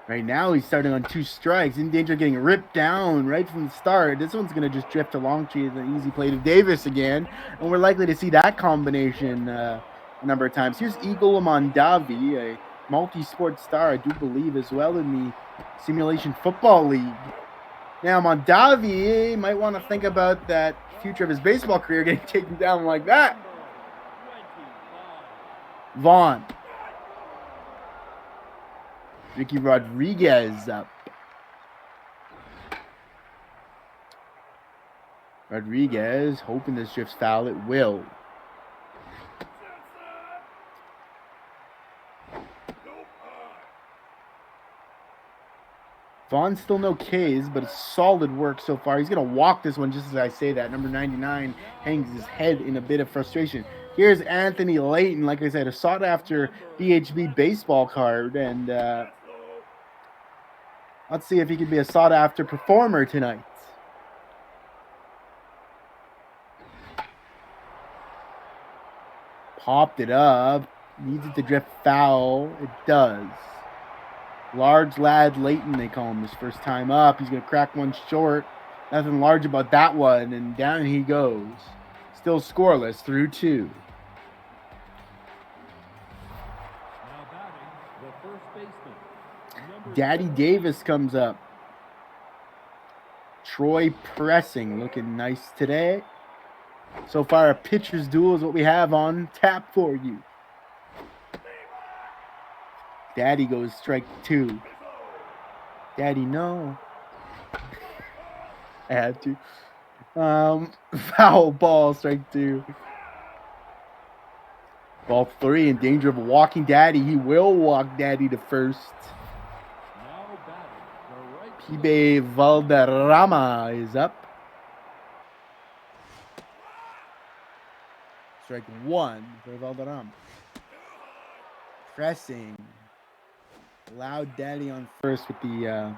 Right now he's starting on 2 strikes. In danger of getting ripped down right from the start. This one's going to just drift to Longtree. It's an easy play to Davis again. And we're likely to see that combination a number of times. Here's Eagle Mondavi, a multi-sport star, I do believe, as well in the Simulation Football League. Now, Mondavi might want to think about that future of his baseball career getting taken down like that. Vaughn. Ricky Rodriguez up. Rodriguez hoping this drift's foul. It will. Vaughn's still no Ks, but it's solid work so far. He's going to walk this one just as I say that. Number 99 hangs his head in a bit of frustration. Here's Anthony Layton, like I said, a sought-after BHB baseball card. And let's see if he can be a sought-after performer tonight. Popped it up. Needs it to drift foul. It does. Large lad Layton, they call him, his first time up. He's going to crack one short. Nothing large about that one, and down he goes. Still scoreless through 2. Daddy Davis comes up. Troy pressing, looking nice today. So far, a pitcher's duel is what we have on tap for you. Daddy goes strike 2. Daddy, no. I had to. Foul ball, strike 2. Ball 3 in danger of walking Daddy. He will walk Daddy to first. Pibe Valderrama is up. Strike 1 for Valderrama. Pressing. Allowed Daddy on first with the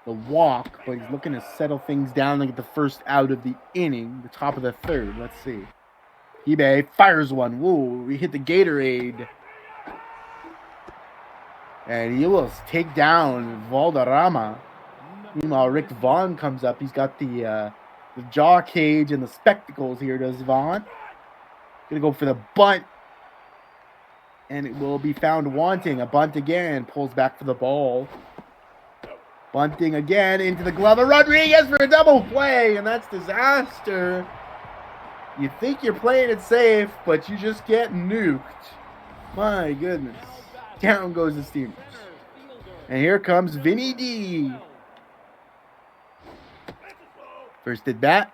walk, but he's looking to settle things down and get the first out of the inning, the top of the 3rd. Let's see. eBay fires one. Woo, we hit the Gatorade. And he will take down Valderrama. Meanwhile, Rick Vaughn comes up. He's got the jaw cage and the spectacles here, does Vaughn. Gonna go for the bunt. And it will be found wanting. A bunt again. Pulls back for the ball. Bunting again into the glove of Rodriguez for a double play. And that's disaster. You think you're playing it safe, but you just get nuked. My goodness. Down goes the Steamers. And here comes Vinny D. First at bat.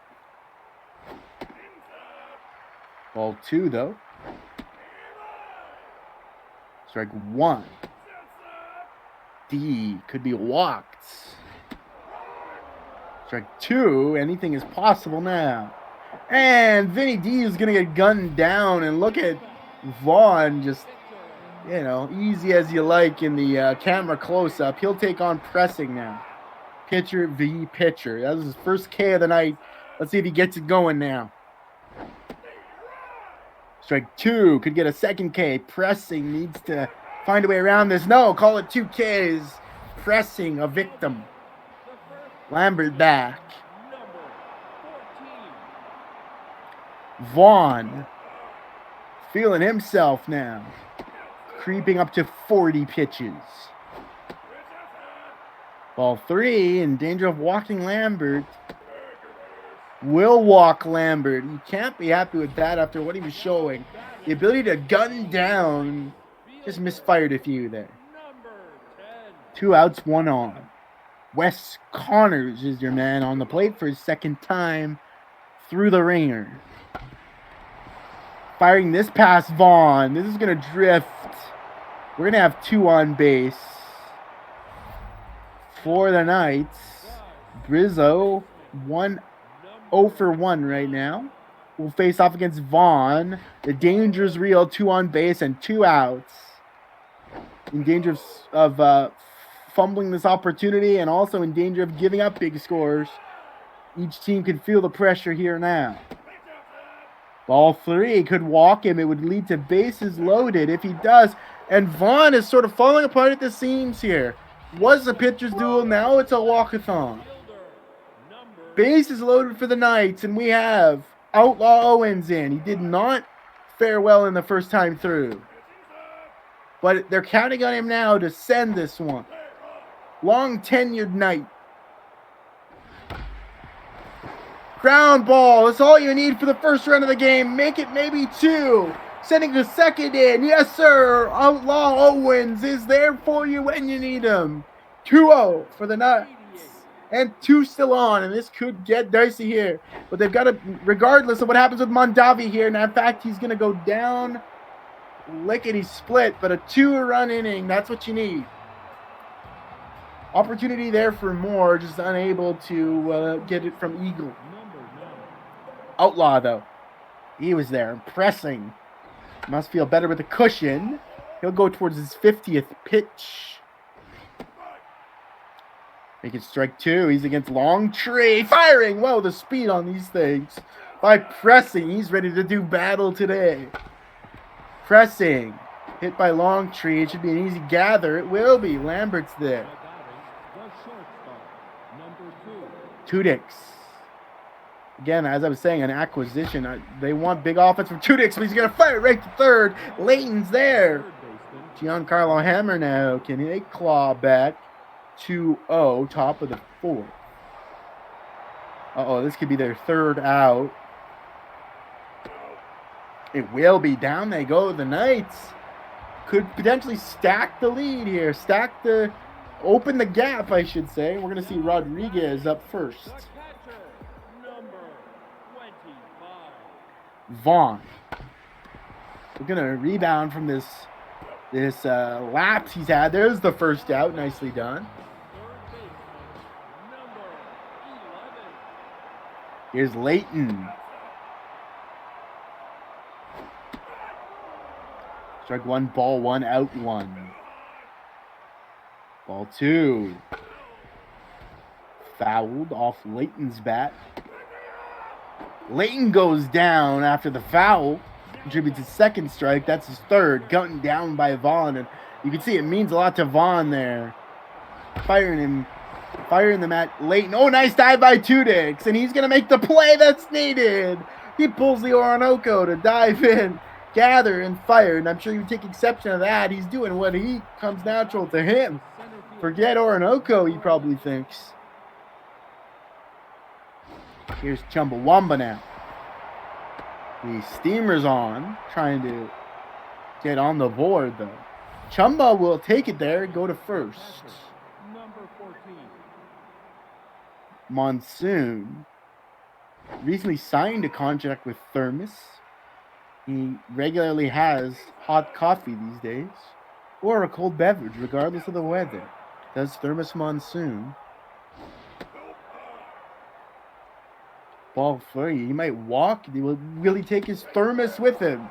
Ball 2, though. Strike 1. D could be walked. Strike 2. Anything is possible now. And Vinny D is going to get gunned down. And look at Vaughn just, you know, easy as you like in the camera close-up. He'll take on pressing now. Pitcher v. pitcher. That was his first K of the night. Let's see if he gets it going now. Strike 2. Could get a second K. Pressing needs to find a way around this. No, call it 2 Ks. Pressing a victim. Lambert back. Vaughn feeling himself now. Creeping up to 40 pitches. Ball 3 in danger of walking Lambert. Will walk Lambert. You can't be happy with that after what he was showing. The ability to gun down. Just misfired a few there. 2 outs, 1 on. Wes Connors is your man on the plate for his second time through the ringer. Firing this past Vaughn. This is going to drift. We're going to have 2 on base for the Knights. Brizzo, 0 for 1 right now. Will face off against Vaughn. The danger's real. 2 on base and 2 outs. In danger of fumbling this opportunity and also in danger of giving up big scores. Each team can feel the pressure here now. Ball 3 could walk him. It would lead to bases loaded if he does. And Vaughn is sort of falling apart at the seams here. Was a pitcher's duel. Now it's a walkathon. Bases loaded for the Knights. And we have Outlaw Owens in. He did not fare well in the first time through. But they're counting on him now to send this one. Long tenured Knight. Ground ball. That's all you need for the first run of the game. Make it maybe 2. Sending the second in. Yes, sir. Outlaw Owens is there for you when you need him. 2-0 for the Knights. And 2 still on, and this could get dicey here. But they've got to, regardless of what happens with Mondavi here, and in fact, he's going to go down lickety split, but a 2-run inning, that's what you need. Opportunity there for more, just unable to get it from Eagle. Outlaw, though. He was there, pressing. Must feel better with the cushion. He'll go towards his 50th pitch. Make it strike 2. He's against Longtree. Firing! Whoa, the speed on these things. By pressing, he's ready to do battle today. Pressing. Hit by Longtree. It should be an easy gather. It will be. Lambert's there. Tudix. Again, as I was saying, an acquisition. They want big offense from Tudix, but he's going to fire right to third. Layton's there. Giancarlo Hammer now. Can they claw back? 2-0, top of the 4th. Uh-oh, this could be their 3rd out. It will be. Down they go. The Knights could potentially stack the lead here. Open the gap, I should say. We're going to see Rodriguez up first. Vaughn. We're going to rebound from this lapse he's had. There's the first out. Nicely done. Here's Layton. Strike 1, ball 1, out 1. Ball 2. Fouled off Layton's bat. Layton goes down after the foul. Contributes his 2nd strike. That's his 3rd. Gunned down by Vaughn. And you can see it means a lot to Vaughn there. Firing them at Layton. Oh, nice dive by Tudix. And he's going to make the play that's needed. He pulls the Orinoco to dive in, gather, and fire. And I'm sure you take exception to that. He's doing what he comes natural to him. Forget Orinoco, he probably thinks. Here's Chumbawamba now. The steamer's on, trying to get on the board, though. Chumba will take it there and go to first. Monsoon recently signed a contract with Thermos. He regularly has hot coffee these days, or a cold beverage, regardless of the weather. Does Thermos Monsoon. Ball 3. He might walk. Will he take his Thermos with him?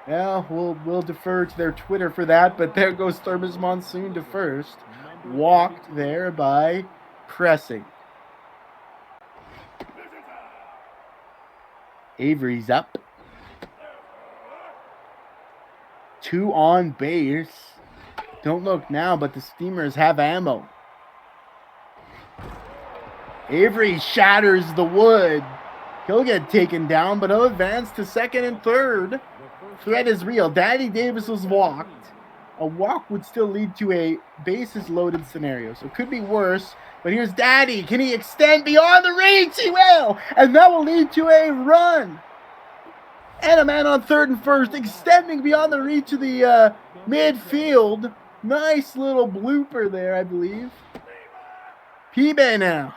Well, we'll defer to their Twitter for that, but there goes Thermos Monsoon to first. Walked there by pressing. Avery's up. 2 on base. Don't look now, but the Steamers have ammo. Avery shatters the wood. He'll get taken down, but he'll advance to 2nd and 3rd. Threat is real. Daddy Davis was walked. A walk would still lead to a bases-loaded scenario, so it could be worse. But here's Daddy. Can he extend beyond the reach? He will! And that will lead to a run. And a man on 3rd and 1st, extending beyond the reach of the midfield. Nice little blooper there, I believe. P-Bay now.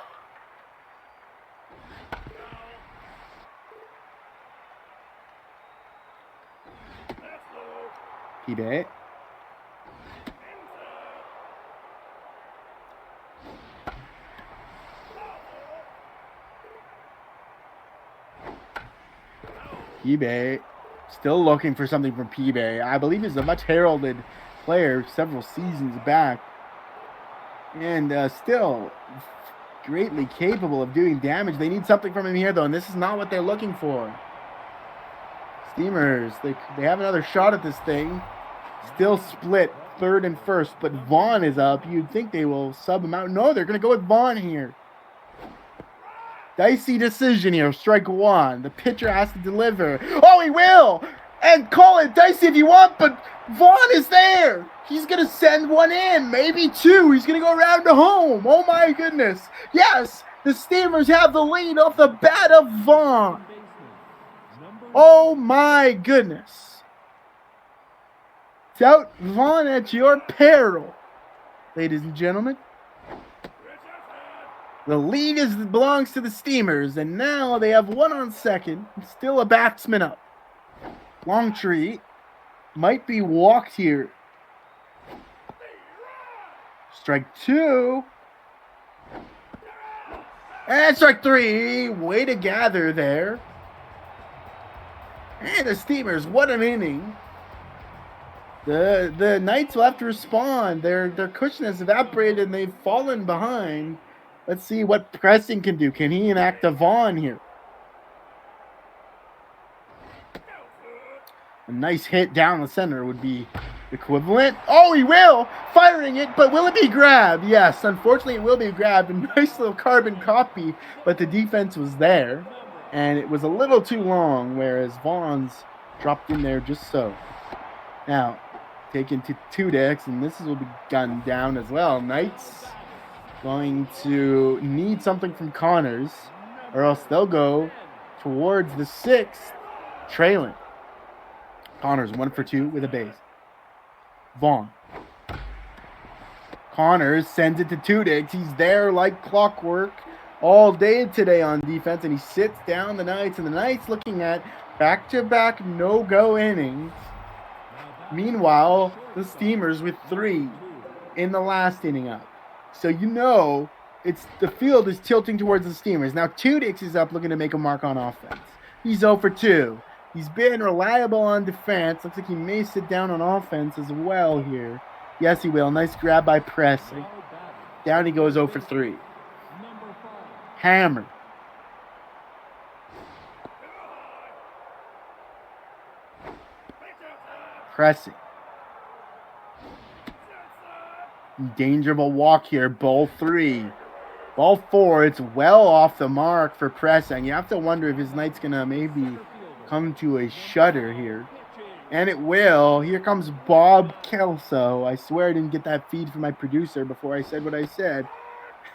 P-Bay. P-Bay. Still looking for something from P-Bay. I believe he's a much heralded player several seasons back. And still greatly capable of doing damage. They need something from him here, though, and this is not what they're looking for. Steamers, they have another shot at this thing. Still split 3rd and 1st, but Vaughn is up. You'd think they will sub him out. No, they're going to go with Vaughn here. Dicey decision here. Strike 1. The pitcher has to deliver. Oh, he will! And call it dicey if you want, but Vaughn is there. He's going to send one in. Maybe 2. He's going to go around to home. Oh, my goodness. Yes, the Steamers have the lead off the bat of Vaughn. Oh, my goodness. Tout Vaughn at your peril, ladies and gentlemen. The lead belongs to the Steamers, and now they have one on second. Still a batsman up. Longtree might be walked here. Strike 2. And strike 3. Way to gather there. And the Steamers, what an inning. The Knights will have to respond. Their cushion has evaporated and they've fallen behind. Let's see what Pressing can do. Can he enact a Vaughn here? A nice hit down the center would be equivalent. Oh, he will! Firing it, but will it be grabbed? Yes, unfortunately it will be grabbed. A nice little carbon copy, but the defense was there. And it was a little too long, whereas Vaughn's dropped in there just so. Now, taken to 2 decks, and this will be gunned down as well. Knights going to need something from Connors, or else they'll go towards the 6th, trailing. Connors 1 for 2 with a base. Vaughn. Connors sends it to 2 decks. He's there like clockwork all day today on defense, and he sits down the Knights, and the Knights looking at back-to-back no-go innings. Meanwhile, the Steamers with 3 in the last inning up. So you know the field is tilting towards the Steamers. Now 2 decks is up looking to make a mark on offense. He's 0 for 2. He's been reliable on defense. Looks like he may sit down on offense as well here. Yes, he will. Nice grab by Pressing. Down he goes 0 for 3. Hammer. Pressing. Danger of a walk here. Ball 3. Ball 4. It's well off the mark for Pressing. You have to wonder if his Knight's going to maybe come to a shutter here. And it will. Here comes Bob Kelso. I swear I didn't get that feed from my producer before I said what I said.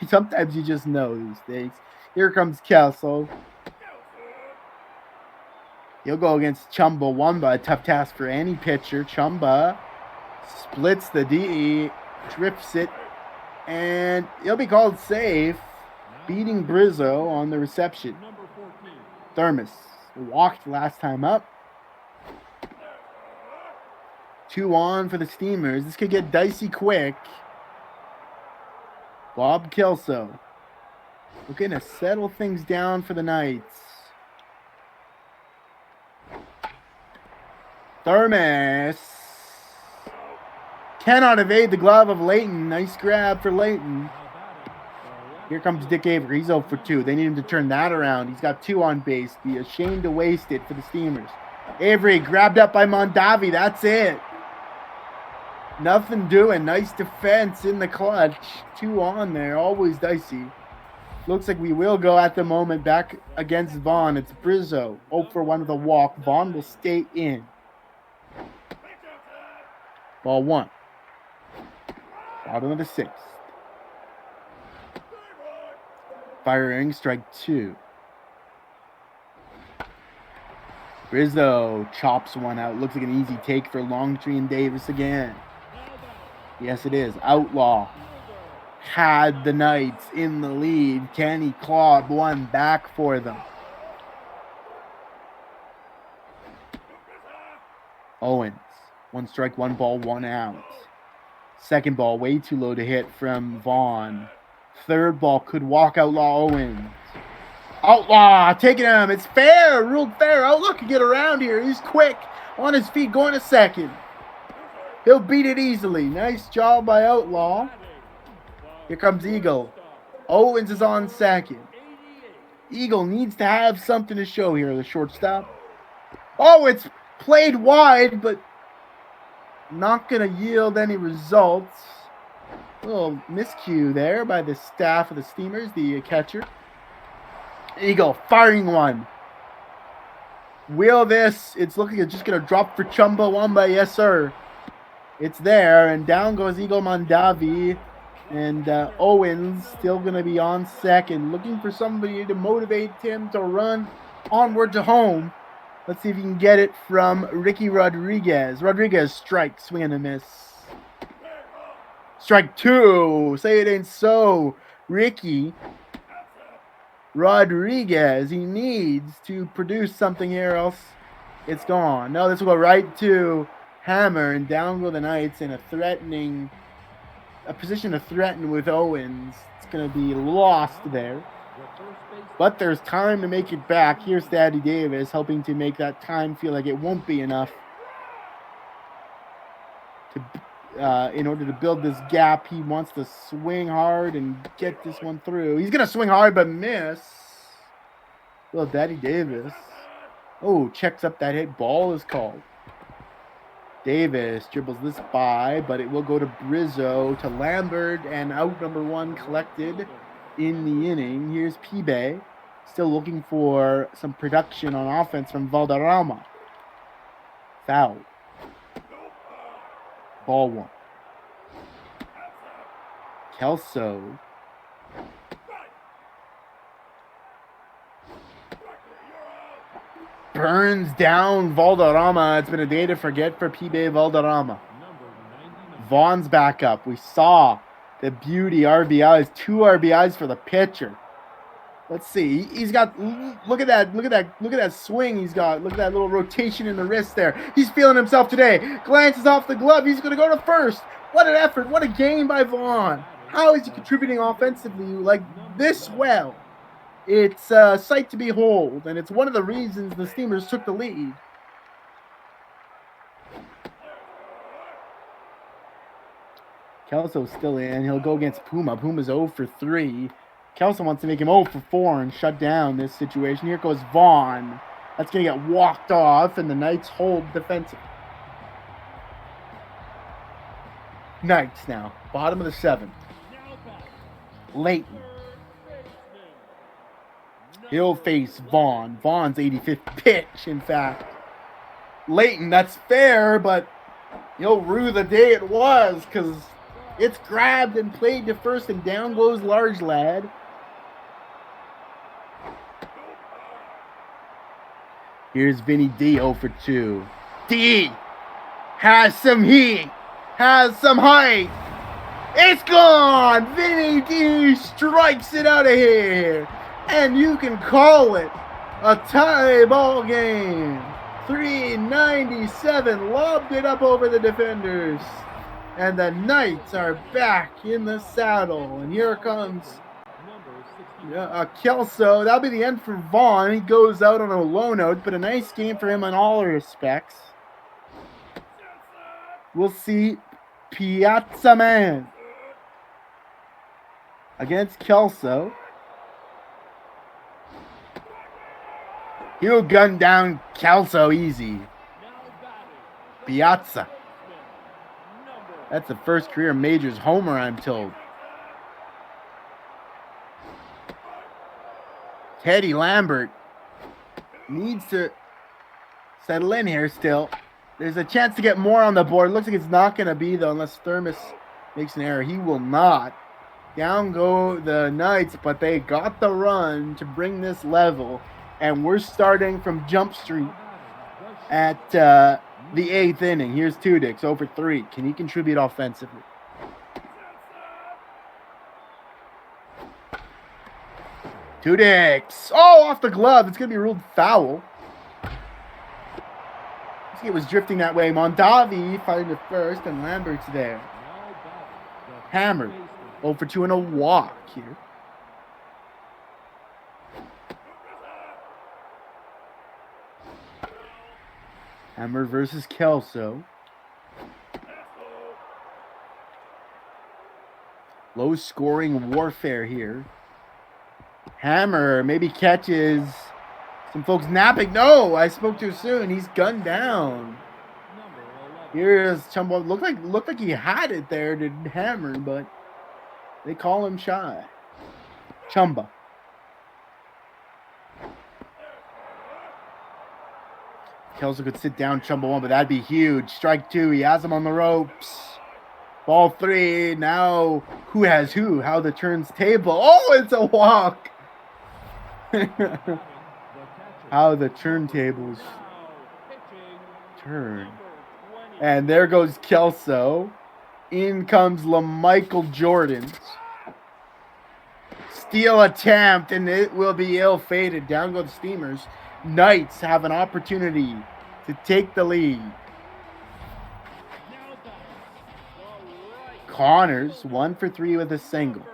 Sometimes you just know these things. Here comes Kelso. He'll go against Chumbawamba. A tough task for any pitcher. Chumba splits the DE, drifts it, and he'll be called safe, beating Brizzo on the reception. Thermos walked last time up. 2 on for the Steamers. This could get dicey quick. Bob Kelso looking to settle things down for the Knights. Thermos cannot evade the glove of Layton. Nice grab for Layton. Here comes Dick Avery. He's 0 for 2. They need him to turn that around. He's got 2 on base. Be ashamed to waste it for the Steamers. Avery grabbed up by Mondavi. That's it. Nothing doing. Nice defense in the clutch. 2 on there. Always dicey. Looks like we will go at the moment back against Vaughn. It's Brizzo. 0 for 1 with a walk. Vaughn will stay in. Ball 1. Bottom of the 6th. Firing strike 2. Brizzo chops one out. Looks like an easy take for Longtree and Davis again. Yes, it is. Outlaw had the Knights in the lead. Can he claw one back for them? Owens. 1 strike, 1 ball, 1 out. Second ball, way too low to hit from Vaughn. Third ball could walk Outlaw Owens. Outlaw taking him. It's fair. Ruled fair. Outlaw can get around here. He's quick. On his feet, going to second. He'll beat it easily. Nice job by Outlaw. Here comes Eagle. Owens is on second. Eagle needs to have something to show here, the shortstop. Oh, it's played wide, but not going to yield any results. A little miscue there by the staff of the Steamers, the catcher. Eagle firing one. Will this? It's looking like it's just going to drop for Chumbawamba. Yes, sir. It's there, and down goes Eagle Mondavi. And Owens still going to be on second, looking for somebody to motivate him to run onward to home. Let's see if he can get it from Ricky Rodriguez. Rodriguez strike, swing and a miss. Strike 2. Say it ain't so. Ricky Rodriguez. He needs to produce something here, else it's gone. No, this will go right to Hammer, and down go the Knights in a position to threaten with Owens. It's going to be lost there. But there's time to make it back. Here's Daddy Davis hoping to make that time feel like it won't be enough in order to build this gap. He wants to swing hard and get this one through. He's going to swing hard but miss. Well, Daddy Davis. Oh, checks up that hit. Ball is called. Davis dribbles this by, but it will go to Brizzo, to Lambert, and out number 1 collected in the inning. Here's Pibe, still looking for some production on offense from Valderrama. Foul. Ball 1. Kelso. Burns down Valderrama. It's been a day to forget for Pibe Valderrama. Vaughn's back up. We saw the beauty RBIs. 2 RBIs for the pitcher. Let's see. He's got, look at that swing he's got. Look at that little rotation in the wrist there. He's feeling himself today. Glances off the glove. He's going to go to first. What an effort. What a game by Vaughn. How is he contributing offensively like this well? It's a sight to behold, and it's one of the reasons the Steamers took the lead. Kelso's still in. He'll go against Puma. Puma's 0 for 3. Kelso wants to make him 0 for 4 and shut down this situation. Here goes Vaughn. That's going to get walked off, and the Knights hold defensively. Knights now, bottom of the 7th. Leighton. He'll face Vaughn. Vaughn's 85th pitch, in fact. Leighton, that's fair, but he'll rue the day it was, because it's grabbed and played to first, and down goes Large Lad. Here's Vinny D, 0 for 2. D has some heat, has some height. It's gone! Vinny D strikes it out of here. And you can call it a tie ball game. 397 lobbed it up over the defenders. And the Knights are back in the saddle. And here comes Kelso. That'll be the end for Vaughn. He goes out on a low note, but a nice game for him in all respects. We'll see Piazza Man against Kelso. He'll gun down Kelso easy. Piazza. That's the first career majors homer, I'm told. Teddy Lambert needs to settle in here still. There's a chance to get more on the board. Looks like it's not going to be, though, unless Thermos makes an error. He will not. Down go the Knights, but they got the run to bring this level. And we're starting from Jump Street at the 8th inning. Here's Tudix, 0 for 3. Can he contribute offensively? Tudix. Oh, off the glove. It's going to be ruled foul. It was drifting that way. Mondavi fighting to first, and Lambert's there. Hammered. 0 for 2 and a walk here. Hammer versus Kelso. Low scoring warfare here. Hammer maybe catches some folks napping. No, I spoke too soon. He's gunned down. Here's Chumba. Looked like he had it there to Hammer, but they call him shy. Chumba. Kelso could sit down Chumba 1, but that'd be huge. Strike 2. He has him on the ropes. Ball 3. Now, who has who? How the turns table. Oh, it's a walk. How the turntables turn. And there goes Kelso. In comes LaMichael Jordan. steal attempt, and it will be ill-fated. Down go the Steamers. Knights have an opportunity to take the lead. Connors, 1 for 3 with a single.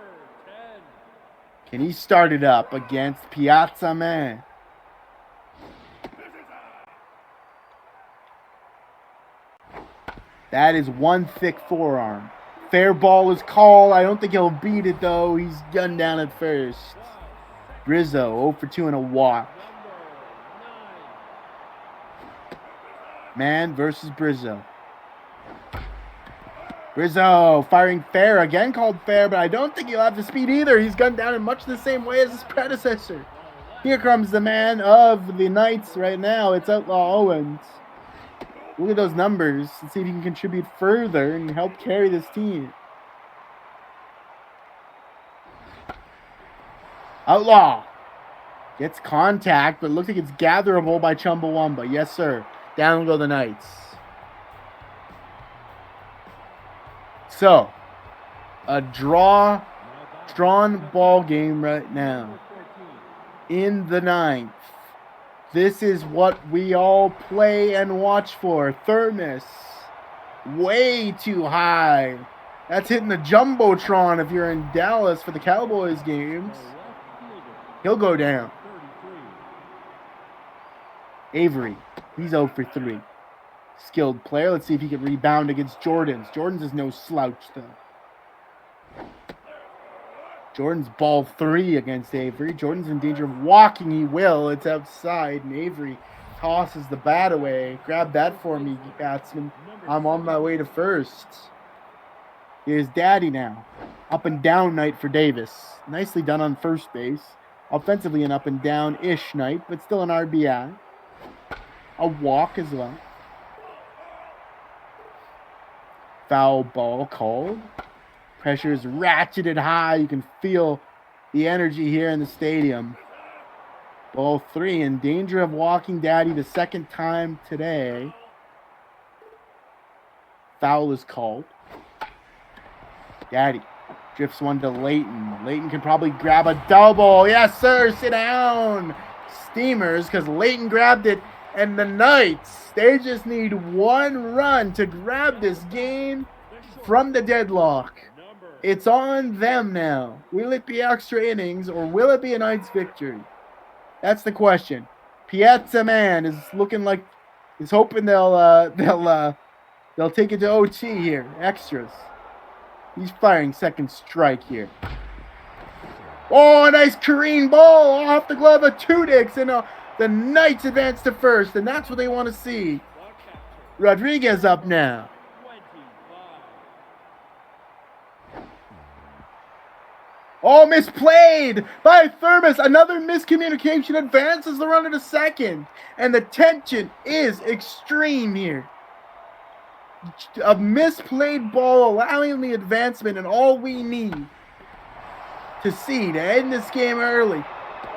Can he start it up against Piazza Man? That is one thick forearm. Fair ball is called. I don't think he'll beat it, though. He's gunned down at first. Brizzo, 0 for 2 and a walk. Man versus Brizzo. Brizzo firing fair. Again called fair, but I don't think he'll have the speed either. He's gunned down in much the same way as his predecessor. Here comes the man of the Knights right now. It's Outlaw Owens. Look at those numbers and see if he can contribute further and help carry this team. Outlaw gets contact, but looks like it's gatherable by Chumbawamba. Yes, sir. Down go the Knights. So, a drawn ball game right now. In the 9th. This is what we all play and watch for. Thermos. Way too high. That's hitting the Jumbotron if you're in Dallas for the Cowboys games. He'll go down. Avery. He's 0 for 3. Skilled player. Let's see if he can rebound against Jordan's. Jordan's is no slouch, though. Jordan's ball 3 against Avery. Jordan's in danger of walking. He will. It's outside, and Avery tosses the bat away. Grab that for me, batsman. I'm on my way to first. Here's Daddy now. Up and down night for Davis. Nicely done on first base. Offensively an up and down-ish night, but still an RBI. A walk as well. Foul ball called. Pressure is ratcheted high. You can feel the energy here in the stadium. Ball 3 in danger of walking Daddy the second time today. Foul is called. Daddy drifts one to Leighton. Leighton can probably grab a double. Yes, sir. Sit down. Steamers, because Leighton grabbed it. And the Knights, they just need one run to grab this game from the deadlock. It's on them now. Will it be extra innings or will it be a Knights victory? That's the question. Piazza Man is looking like he's hoping they'll take it to OT here, extras. He's firing second strike here. Oh, a nice careen ball off the glove of Tudix, and the Knights advance to first, and that's what they want to see. Rodriguez up now. Oh, misplayed by Thermos. Another miscommunication advances the runner to second. And the tension is extreme here. A misplayed ball allowing the advancement, and all we need to see to end this game early,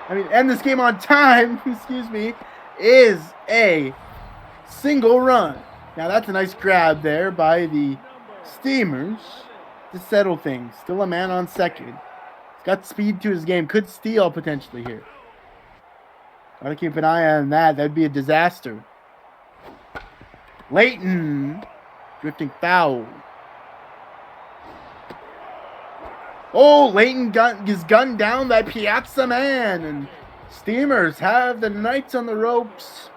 end this game on time, excuse me, is a single run. Now that's a nice grab there by the Steamers to settle things. Still a man on second. He's got speed to his game. Could steal potentially here. Gotta keep an eye on that. That'd be a disaster. Leighton. Drifting foul. Oh, Leighton is gunned down by Piazza Man. And Steamers have the Knights on the ropes.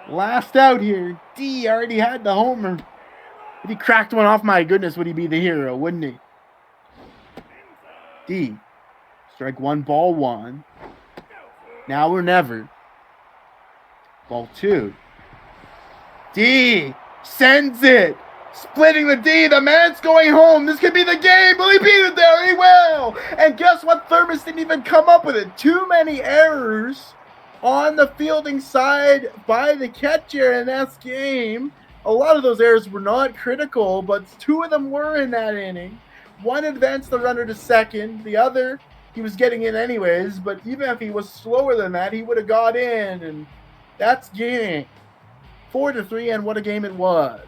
Last out here. D already had the homer. If he cracked one off, my goodness, would he be the hero, wouldn't he? D. Strike one, ball 1. Now or never. Ball 2. D sends it. Splitting the D. The man's going home. This could be the game. Will he beat it there? He will. And guess what? Thermos didn't even come up with it. Too many errors on the fielding side by the catcher in this game. A lot of those errors were not critical, but 2 of them were in that inning. One advanced the runner to second. The other, he was getting in anyways, but even if he was slower than that, he would have got in. And that's game. 4-3, and what a game it was.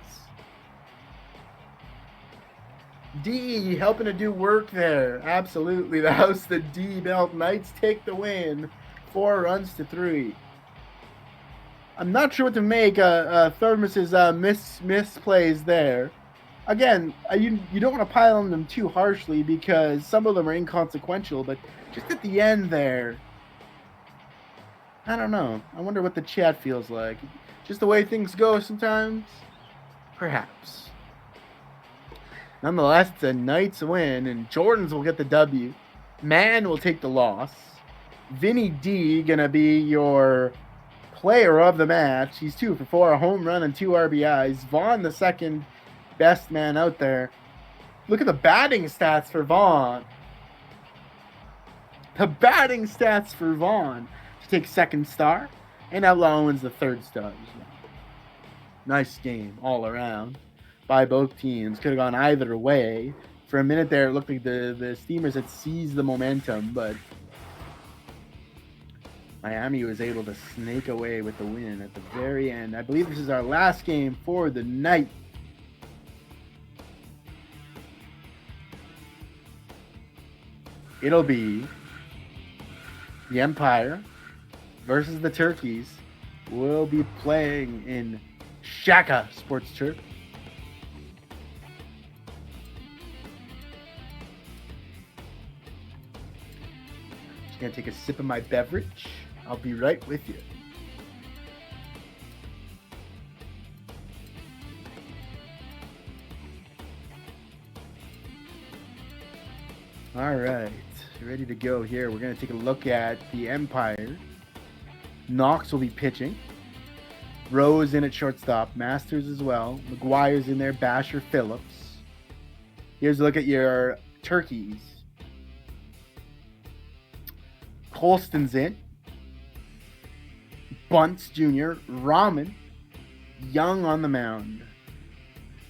D helping to do work there. Absolutely. The House the D Belt Knights take the win. 4 runs to 3. I'm not sure what to make Thermos's misplays there. Again, you don't want to pile on them too harshly because some of them are inconsequential, but just at the end there, I don't know. I wonder what the chat feels like. Just the way things go sometimes? Perhaps. Nonetheless, it's a Knights win, and Jordans will get the W. Man will take the loss. Vinny D gonna be your player of the match. He's 2 for 4, a home run and 2 RBIs. Vaughn, the second best man out there. Look at the batting stats for Vaughn. The batting stats for Vaughn. To take second star, and Outlaw wins the third star. Nice game all around by both teams. Could have gone either way. For a minute there, it looked like the Steamers had seized the momentum, but Miami was able to snake away with the win at the very end. I believe this is our last game for the night. It'll be the Empire versus the Turkeys. We'll be playing in Shaka Sports Turf. Just gonna take a sip of my beverage. I'll be right with you. All right, ready to go here. We're going to take a look at the Empire. Knox will be pitching. Rose in at shortstop. Masters as well. McGuire's in there. Basher, Phillips. Here's a look at your Turkeys. Colston's in. Bunts Jr. Rahman. Young on the mound.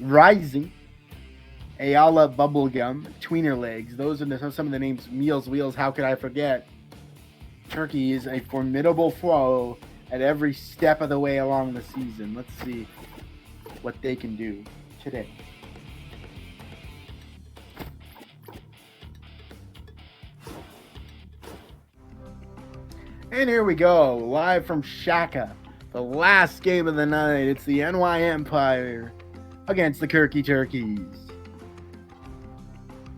Rising. Ayala, Bubblegum, Tweener Legs. Those are some of the names. Meals, Wheels, how could I forget? Turkey is a formidable foe at every step of the way along the season. Let's see what they can do today. And here we go, live from Shaka. The last game of the night. It's the NY Empire against the Kirky Turkeys.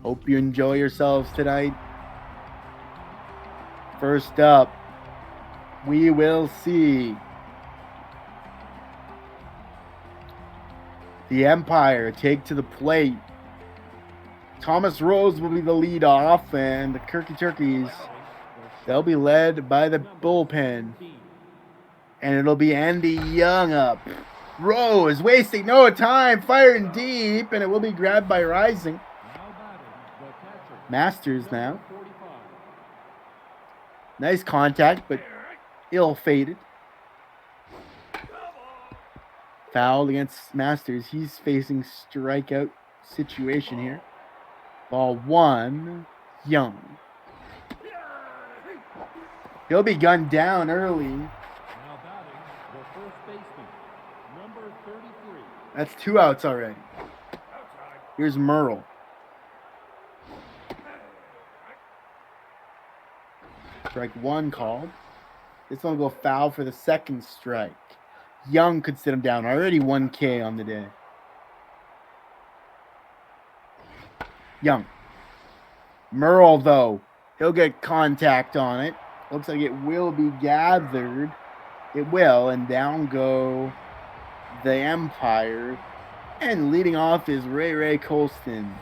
Hope you enjoy yourselves tonight. First up, we will see the Empire take to the plate. Thomas Rose will be the lead off, and the Kirky Turkeys, they'll be led by the bullpen. And it'll be Andy Young up. Rose wasting no time, firing deep, and it will be grabbed by Rising. Masters now. Nice contact, but ill-fated. Foul against Masters. He's facing strikeout situation here. Ball 1, Young. He'll be gunned down early. That's 2 outs already. Here's Merle. Strike 1 called. This one will go foul for the second strike. Young could sit him down. Already 1K on the day. Young. Merle, though, he'll get contact on it. Looks like it will be gathered. It will, and down go the Empire. And leading off is Ray Colston.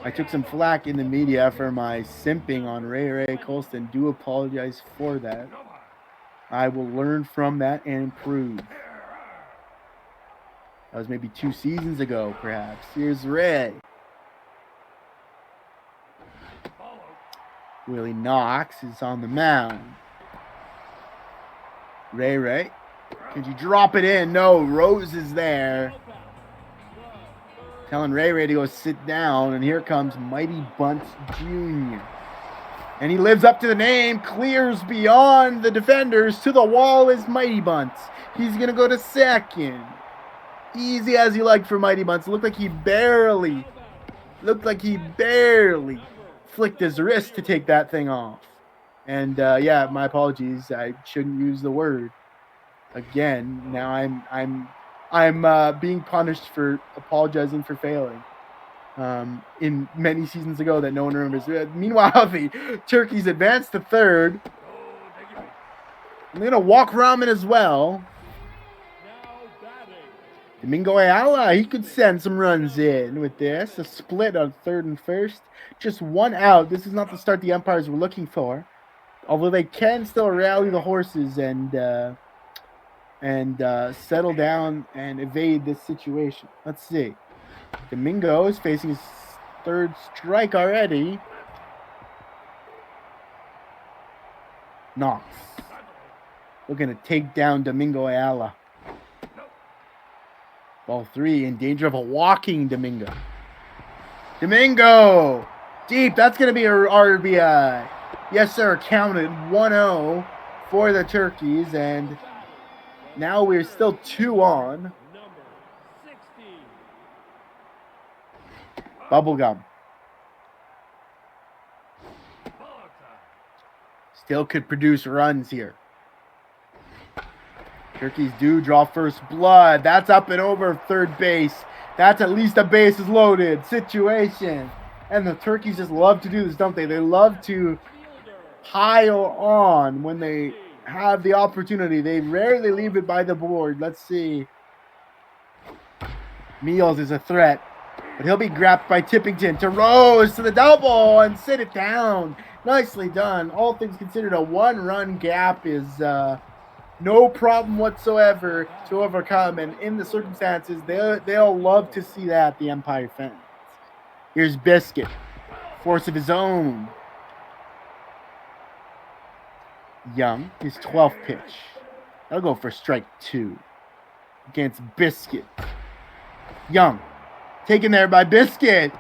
I took some flack in the media for my simping on Ray Colston. Do apologize for that. I will learn from that and improve. That was maybe 2 seasons ago, perhaps. Here's Ray. Willie Knox is on the mound. Ray. Can you drop it in? No, Rose is there. Telling Ray to go sit down, and here comes Mighty Bunts Jr. And he lives up to the name, clears beyond the defenders. To the wall is Mighty Bunts. He's going to go to second. Easy as you like for Mighty Bunts. Looked like he barely Looked like he barely flicked his wrist to take that thing off. And yeah, my apologies. I shouldn't use the word again. Now I'm being punished for apologizing for failing. In many seasons ago that no one remembers. Meanwhile, the Turkeys advance to third. I'm gonna walk Ramen as well. Domingo Ayala, he could send some runs in with this. A split on third and first. Just one out. This is not the start the umpires were looking for. Although they can still rally the horses and settle down and evade this situation. Let's see. Domingo is facing his third strike already. Knox looking to take down Domingo Ayala. Ball 3 in danger of a walking Domingo. Domingo! Deep. That's going to be a RBI. Yes, sir. Counted 1-0 for the Turkeys. And now we're still 2 on. Bubblegum. Still could produce runs here. Turkeys do draw first blood. That's up and over third base. That's at least a bases loaded situation. And the Turkeys just love to do this, don't they? They love to pile on when they have the opportunity. They rarely leave it by the board. Let's see. Meals is a threat, but he'll be grabbed by Tippington. To Rose to the double and sit it down. Nicely done. All things considered, a one-run gap is no problem whatsoever to overcome. And in the circumstances, they'll love to see that, the Empire fans. Here's Biscuit. Force of his own. Young, his 12th pitch. I'll go for strike 2 against Biscuit. Young, taken there by Biscuit.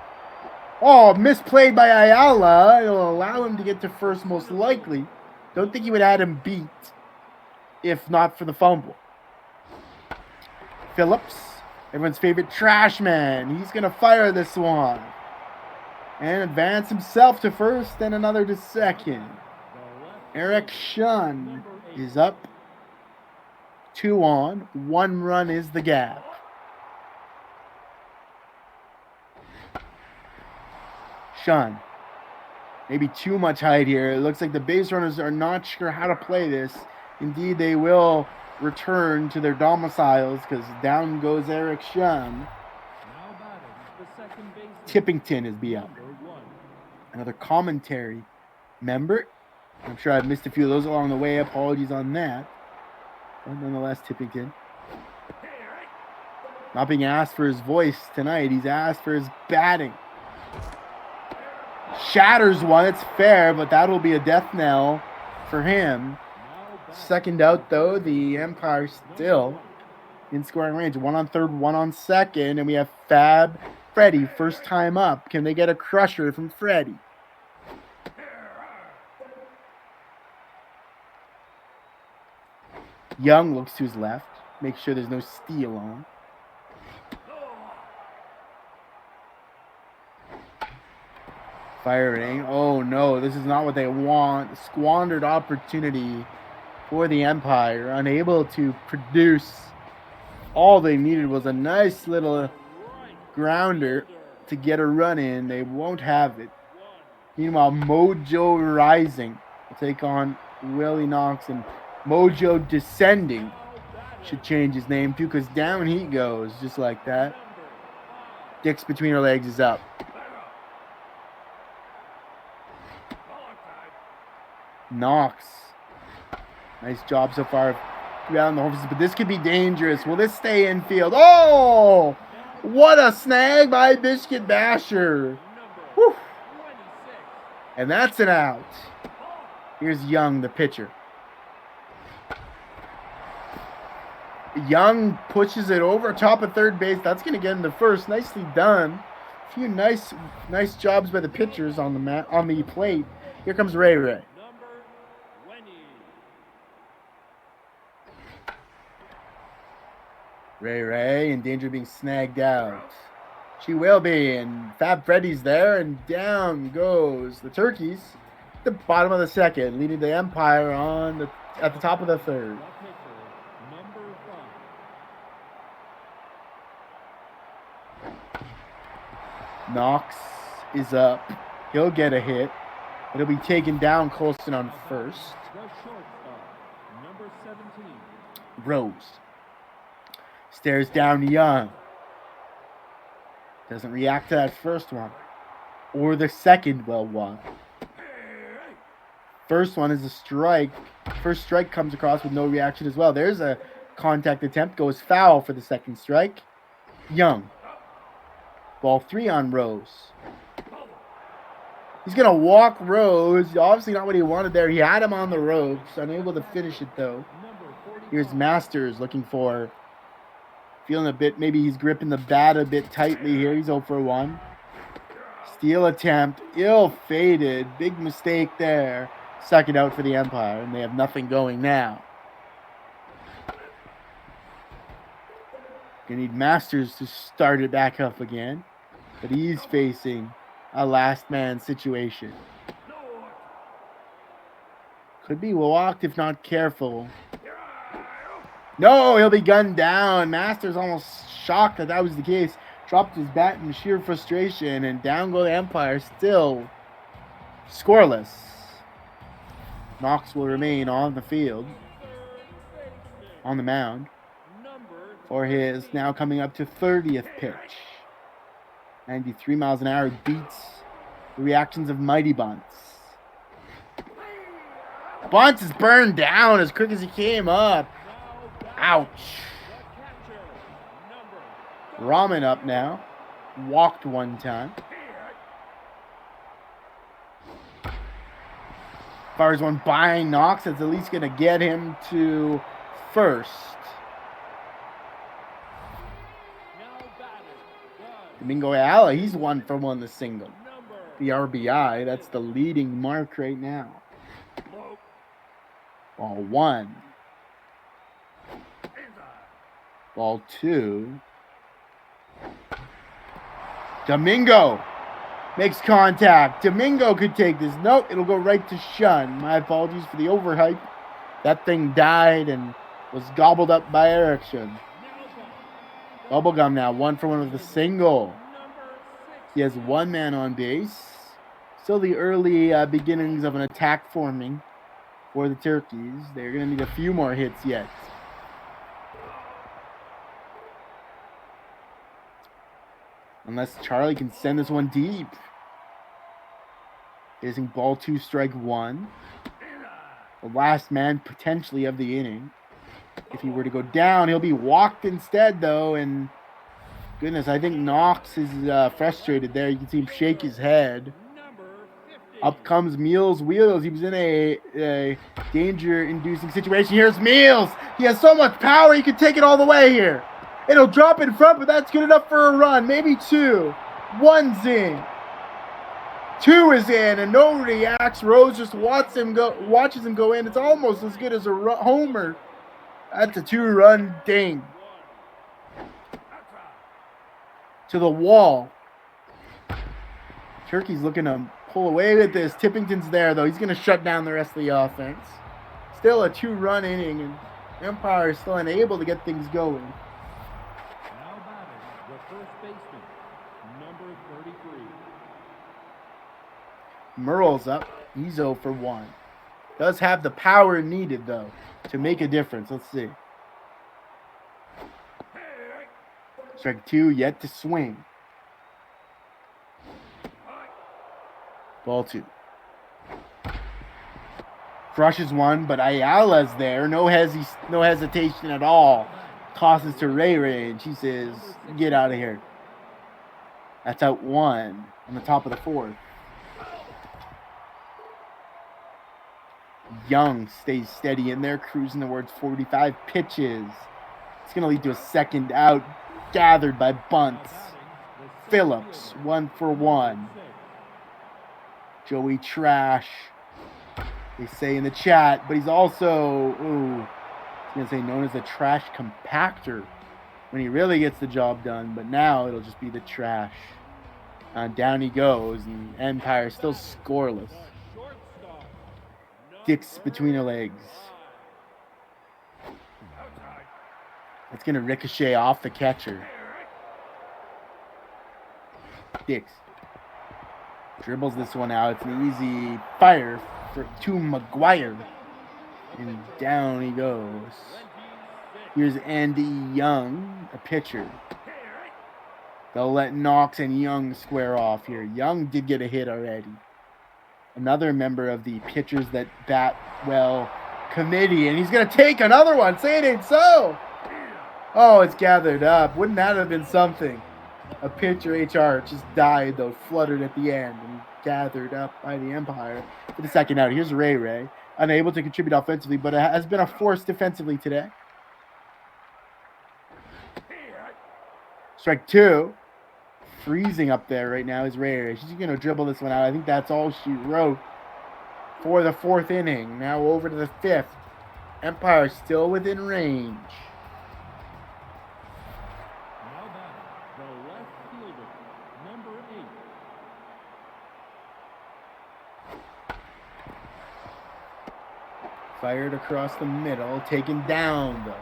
Oh, misplayed by Ayala. It'll allow him to get to first most likely. Don't think he would have had him beat if not for the fumble. Phillips, everyone's favorite trash man. He's going to fire this one. And advance himself to first and another to second. Eric Shun is up. 2 on. 1 run is the gap. Shun. Maybe too much height here. It looks like the base runners are not sure how to play this. Indeed, they will return to their domiciles because down goes Eric Shun. Tippington is be up. Another commentary member. I'm sure I've missed a few of those along the way. Apologies on that. But nonetheless, Tippington. Not being asked for his voice tonight. He's asked for his batting. Shatters one. It's fair, but that'll be a death knell for him. Second out, though. The Empire still in scoring range. 1 on third, 1 on second. And we have Fab Freddy, first time up. Can they get a crusher from Freddy? Young looks to his left. Make sure there's no steal on. Firing. Oh no, this is not what they want. Squandered opportunity for the Empire. Unable to produce. All they needed was a nice little grounder to get a run in. They won't have it. Meanwhile, Mojo Rising will take on Willie Knox, and Mojo Descending should change his name too, because down he goes just like that. Dicks between her legs is up. Knox. Nice job so far around the horses, but this could be dangerous. Will this stay in field? Oh! What a snag by Biscuit Basher. Whew. And that's an out. Here's Young, the pitcher. Young pushes it over top of third base. That's going to get him to first. Nicely done. A few nice jobs by the pitchers on the plate. Here comes Ray Ray. Ray in danger of being snagged out. She will be, and Fab Freddy's there, and down goes the Turkeys. At the bottom of the second, leading the Empire at the top of the third. Knox is up. He'll get a hit. It'll be taken down close and on first. Rose stares down Young. Doesn't react to that first one. Or the second well one. First one is a strike. First strike comes across with no reaction as well. There's a contact attempt. Goes foul for the second strike. Young. Ball 3 on Rose. He's going to walk Rose. Obviously not what he wanted there. He had him on the ropes. Unable to finish it though. Here's Masters looking for... Feeling a bit, maybe he's gripping the bat a bit tightly here. He's 0 for 1. Steal attempt. Ill-fated. Big mistake there. Second out for the Empire, and they have nothing going now. Gonna need Masters to start it back up again. But he's facing a last man situation. Could be walked if not careful. No, he'll be gunned down. Masters almost shocked that was the case. Dropped his bat in sheer frustration, and down go the Empire, still scoreless. Knox will remain on the field, on the mound, for his now coming up to 30th pitch. 93 miles an hour beats the reactions of Mighty Bunts. Bunts is burned down as quick as he came up. Ouch. Ramen up now. Walked one time. Fires one by Knox. That's at least going to get him to first. Domingo Ayala, he's 1 for 1 the single. The RBI, that's the leading mark right now. Ball 1. Ball 2. Domingo makes contact. Domingo could take this. Nope, it'll go right to Shun. My apologies for the overhype. That thing died and was gobbled up by Erickson. Bubblegum now, 1 for 1 with a single. He has 1 man on base. Still the early beginnings of an attack forming for the Turkeys. They're going to need a few more hits yet. Unless Charlie can send this one deep. Facing ball 2, strike 1. The last man potentially of the inning. If he were to go down, he'll be walked instead though. And goodness, I think Knox is frustrated there. You can see him shake his head. Up comes Meals Wheels. He was in a danger-inducing situation. Here's Meals. He has so much power, he could take it all the way here. It'll drop in front, but that's good enough for a run. Maybe 2. 1's in. 2 is in, and no reacts. Rose just watches him go in. It's almost as good as a homer. That's a 2-run ding. To the wall. Turkey's looking to pull away with this. Tippington's there, though. He's going to shut down the rest of the offense. Still a 2-run inning, and Empire is still unable to get things going. Merle's up. He's 0 for 1. Does have the power needed, though, to make a difference. Let's see. Strike 2, yet to swing. Ball 2. Crushes one, but Ayala's there. No hesitation at all. Tosses to Ray, and she says, get out of here. That's out 1 on the top of the 4th. Young stays steady in there, cruising towards 45 pitches. It's going to lead to a second out, gathered by bunts. Phillips, 1 for 1. Joey Trash, they say in the chat, but he's also, I was going to say, known as a trash compactor. when he really gets the job done. But now it'll just be the trash. Down he goes, and Empire still scoreless. Dicks between her legs. It's going to ricochet off the catcher. Dix dribbles this one out. It's an easy fire to McGuire. And down he goes. Here's Andy Young, a pitcher. They'll let Knox and Young square off here. Young did get a hit already. Another member of the pitchers that bat well committee. And he's going to take another one. Say it ain't so. Oh, it's gathered up. Wouldn't that have been something? A pitcher HR just died, though, fluttered at the end and gathered up by the Empire for the second out. Here's Ray. Unable to contribute offensively, but has been a force defensively today. Strike two. Freezing up there right now is Ray. She's going to dribble this one out. I think that's all she wrote for the fourth inning. Now over to the fifth. Empire still within range. Fired across the middle, taken down though.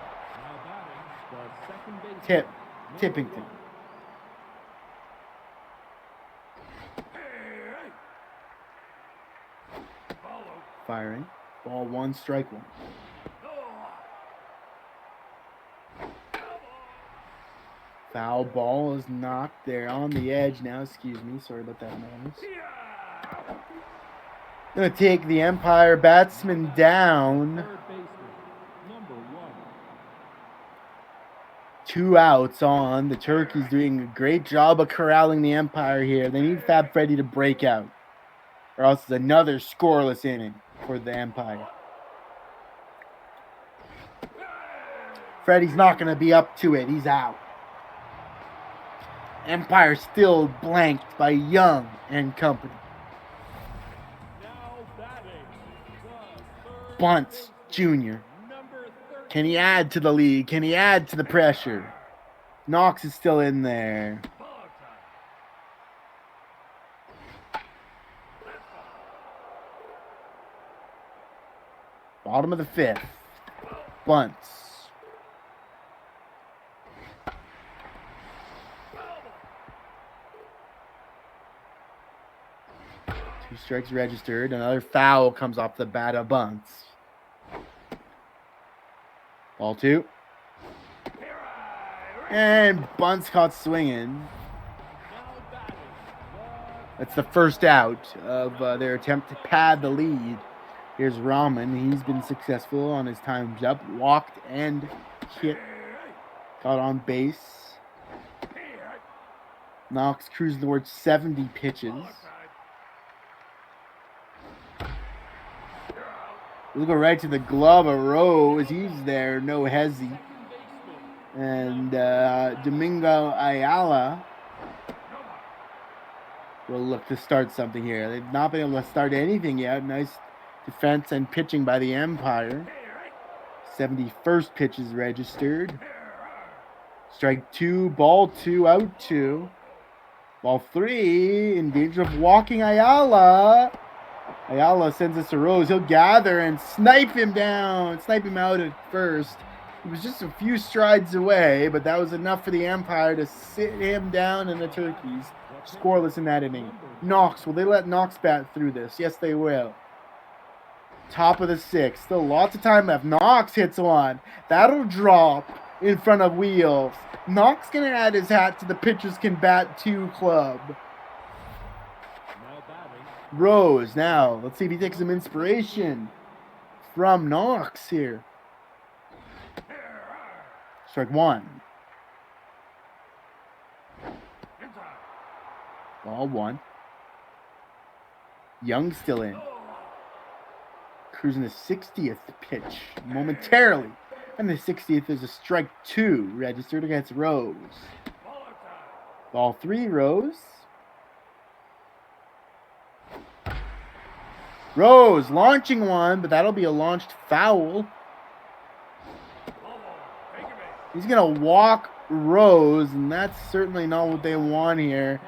Tippington. Firing. Ball one, strike one. Foul ball is knocked there on the edge now. Excuse me. Sorry about that noise. Going to take the Empire batsman down. 2 outs on. The Turkeys doing a great job of corralling the Empire here. They need Fab Freddy to break out, or else it's another scoreless inning for the Empire. Freddy's not going to be up to it. He's out. Empire still blanked by Young and company. Bunts Jr. Can he add to the lead? Can he add to the pressure? Knox is still in there. Bottom of the fifth. Bunts. Two strikes registered. Another foul comes off the bat of Bunts. Ball two. And Bunts caught swinging. That's the first out of their attempt to pad the lead. Here's Rahman. He's been successful on his time's up. Walked and hit. Got on base. Knox cruising towards 70 pitches. We'll go right to the glove of Rose. He's there, no hezzy. And Domingo Ayala will look to start something here. They've not been able to start anything yet. Nice defense and pitching by the Empire. 71st pitch is registered. Strike two, ball two, out two. Ball three, in danger of walking Ayala. Ayala sends this to Rose. He'll gather and snipe him down. Snipe him out at first. He was just a few strides away, but that was enough for the Empire to sit him down, and the Turkeys scoreless in that inning. Knox, will they let Knox bat through this? Yes, they will. Top of the sixth. Still lots of time left. Knox hits one. That'll drop in front of Wheels. Knox going to add his hat to the Pitchers Can Bat 2 club. Rose now. Let's see if he takes some inspiration from Knox here. Strike one. Ball one. Young still in. Cruising the 60th pitch momentarily. And the 60th is a strike two registered against Rose. Ball three, Rose. Rose launching one, but that'll be a launched foul. He's going to walk rows, and that's certainly not what they want here.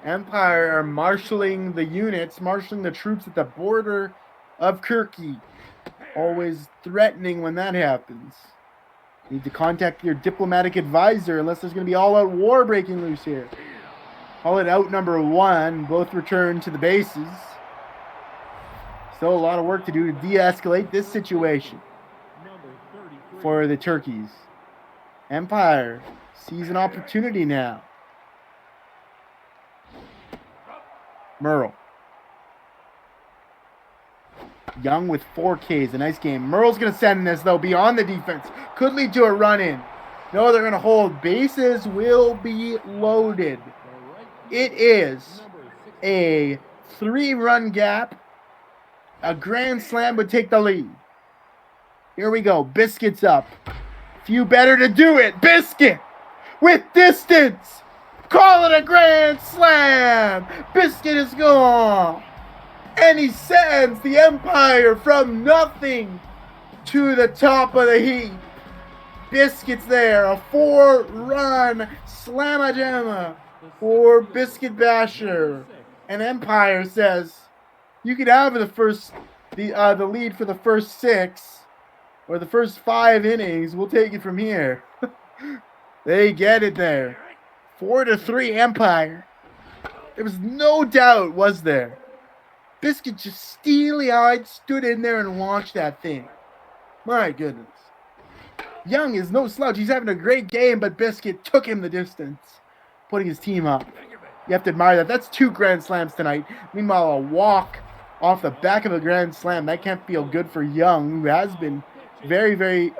Empire are marshaling the units, marshaling the troops at the border of Kirky. Always threatening when that happens. Need to contact your diplomatic advisor unless there's going to be all-out war breaking loose here. Call it out number 1. Both return to the bases. Still a lot of work to do to de-escalate this situation for the turkeys. Empire sees an opportunity now. Merle. Young with 4 Ks. A nice game. Merle's going to send this, though, beyond the defense. Could lead to a run-in. No, they're going to hold. Bases will be loaded. It is a 3-run gap. A grand slam would take the lead. Here we go. Biscuit's up. Few better to do it. Biscuit with distance. Call it a grand slam. Biscuit is gone. And he sends the Empire from nothing to the top of the heap. Biscuit's there. A 4-run slamma-jamma for Biscuit Basher. And Empire says, you could have the lead for the first 6 or the first 5 innings. We'll take it from here. They get it there. 4-3 Empire. There was no doubt, was there? Biscuit just steely-eyed stood in there and watched that thing. My goodness. Young is no slouch. He's having a great game, but Biscuit took him the distance, putting his team up. You have to admire that. That's 2 grand slams tonight. Meanwhile, a walk off the back of a grand slam. That can't feel good for Young, who has been very, very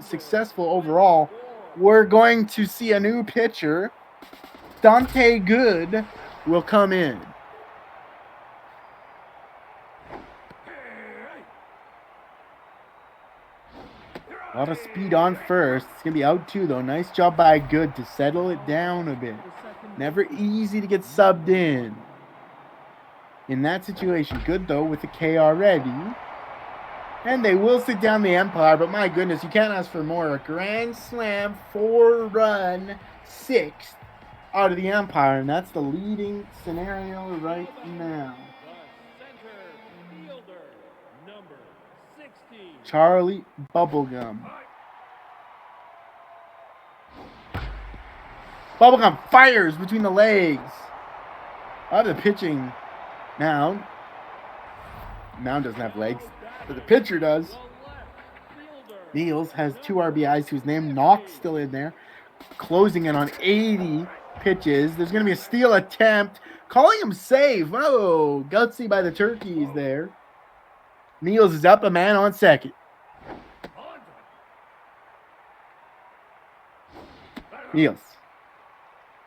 successful overall. We're going to see a new pitcher. Dante Good will come in. A lot of speed on first. It's going to be out 2, though. Nice job by Good to settle it down a bit. Never easy to get subbed in. In that situation, Good, though, with the K already. And they will sit down the Empire, but my goodness, you can't ask for more. A grand slam, 4-run, 6th out of the Empire, and that's the leading scenario right now. Charlie Bubblegum. Bubblegum fires between the legs of the pitching mound. Mound doesn't have legs, but the pitcher does. Niels has 2 RBIs to his name. Knox still in there. Closing in on 80 pitches. There's going to be a steal attempt. Calling him safe. Oh, gutsy by the Turkeys there. Niels is up, a man on second. Niels.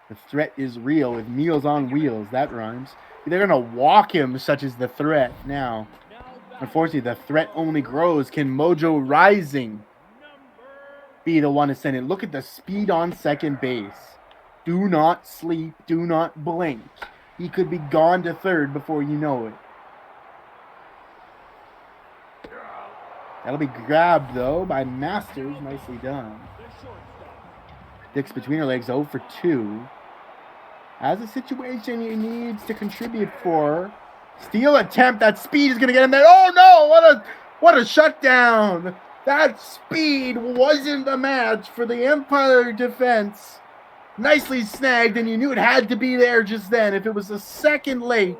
The threat is real with Niels on wheels. That rhymes. They're going to walk him, such as the threat now. Unfortunately, the threat only grows. Can Mojo Rising be the one to send it? Look at the speed on second base. Do not sleep. Do not blink. He could be gone to third before you know it. That'll be grabbed, though, by Masters. Nicely done. Dix between her legs, 0 for 2. Has a situation he needs to contribute for. Steal attempt. That speed is going to get him there. Oh, no. What a shutdown. That speed wasn't a match for the Empire defense. Nicely snagged, and you knew it had to be there just then. If it was a second late,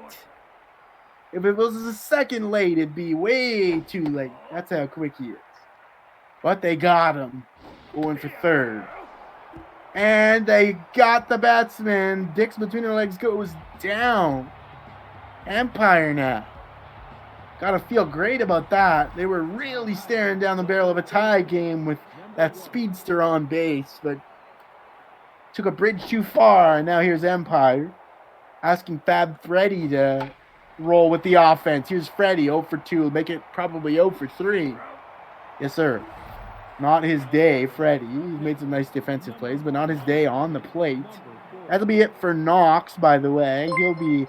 it'd be way too late. That's how quick he is. But they got him. Going for third. And they got the batsman. Dix between their legs goes down. Empire now. Gotta feel great about that. They were really staring down the barrel of a tie game with that speedster on base, but took a bridge too far, and now here's Empire asking Fab Freddy to roll with the offense. Here's Freddy, 0 for 2. Make it probably 0 for 3. Yes, sir. Not his day, Freddy. He's made some nice defensive plays, but not his day on the plate. That'll be it for Knox, by the way. He'll be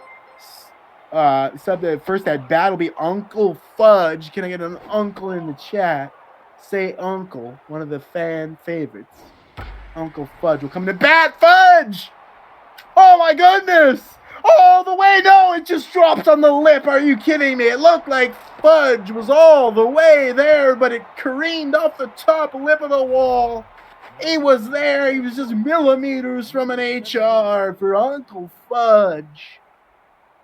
subbed first at bat will be Uncle Fudge. Can I get an uncle in the chat? Say uncle, one of the fan favorites. Uncle Fudge will come to bat. Fudge! Oh my goodness! All the way! No, it just dropped on the lip. Are you kidding me? It looked like Fudge was all the way there, but it careened off the top lip of the wall. He was there. He was just millimeters from an HR for Uncle Fudge.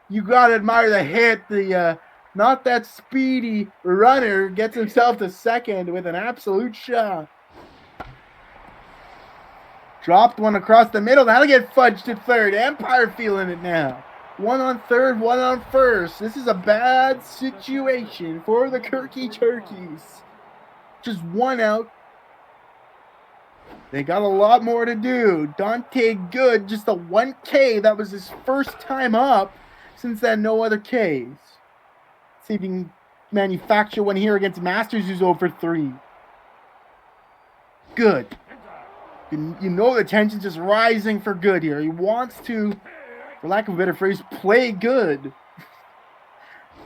You gotta admire the hit. The not that speedy runner gets himself to second with an absolute shot. Dropped one across the middle. That'll get Fudge to third. Empire feeling it now. One on third, one on first. This is a bad situation for the Kirky Turkeys. Just one out. They got a lot more to do. Dante Good, just a 1K. That was his first time up since then, no other Ks. See if he can manufacture one here against Masters, who's over 3. Good. You know the tension's just rising for Good here. He wants to, for lack of a better phrase, play good.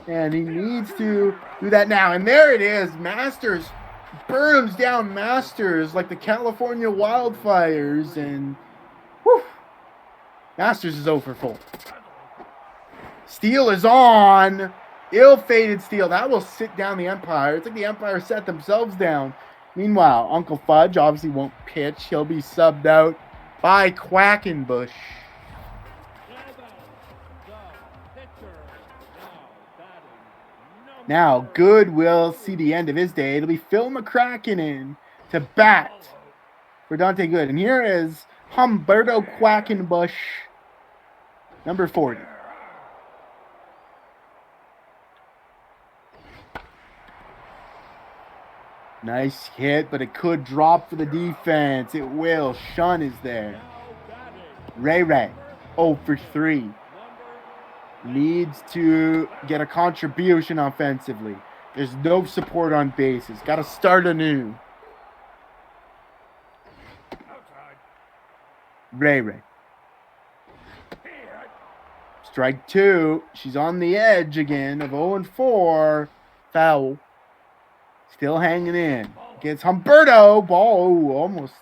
And he needs to do that now. And there it is. Masters burns down Masters like the California wildfires. And whew, Masters is over 4. Steele is on. Ill-fated Steele. That will sit down the Empire. It's like the Empire set themselves down. Meanwhile, Uncle Fudge obviously won't pitch. He'll be subbed out by Quackenbush. Now, Good will see the end of his day. It'll be Phil McCracken to bat for Dante Good. And here is Humberto Quackenbush, number 40. Nice hit, but it could drop for the defense. It will. Shun is there. Ray 0 for 3. Needs to get a contribution offensively. There's no support on bases. Got to start anew. Ray. Strike 2. She's on the edge again of 0 and 4. Foul. Still hanging in. Gets Humberto. Ball. Almost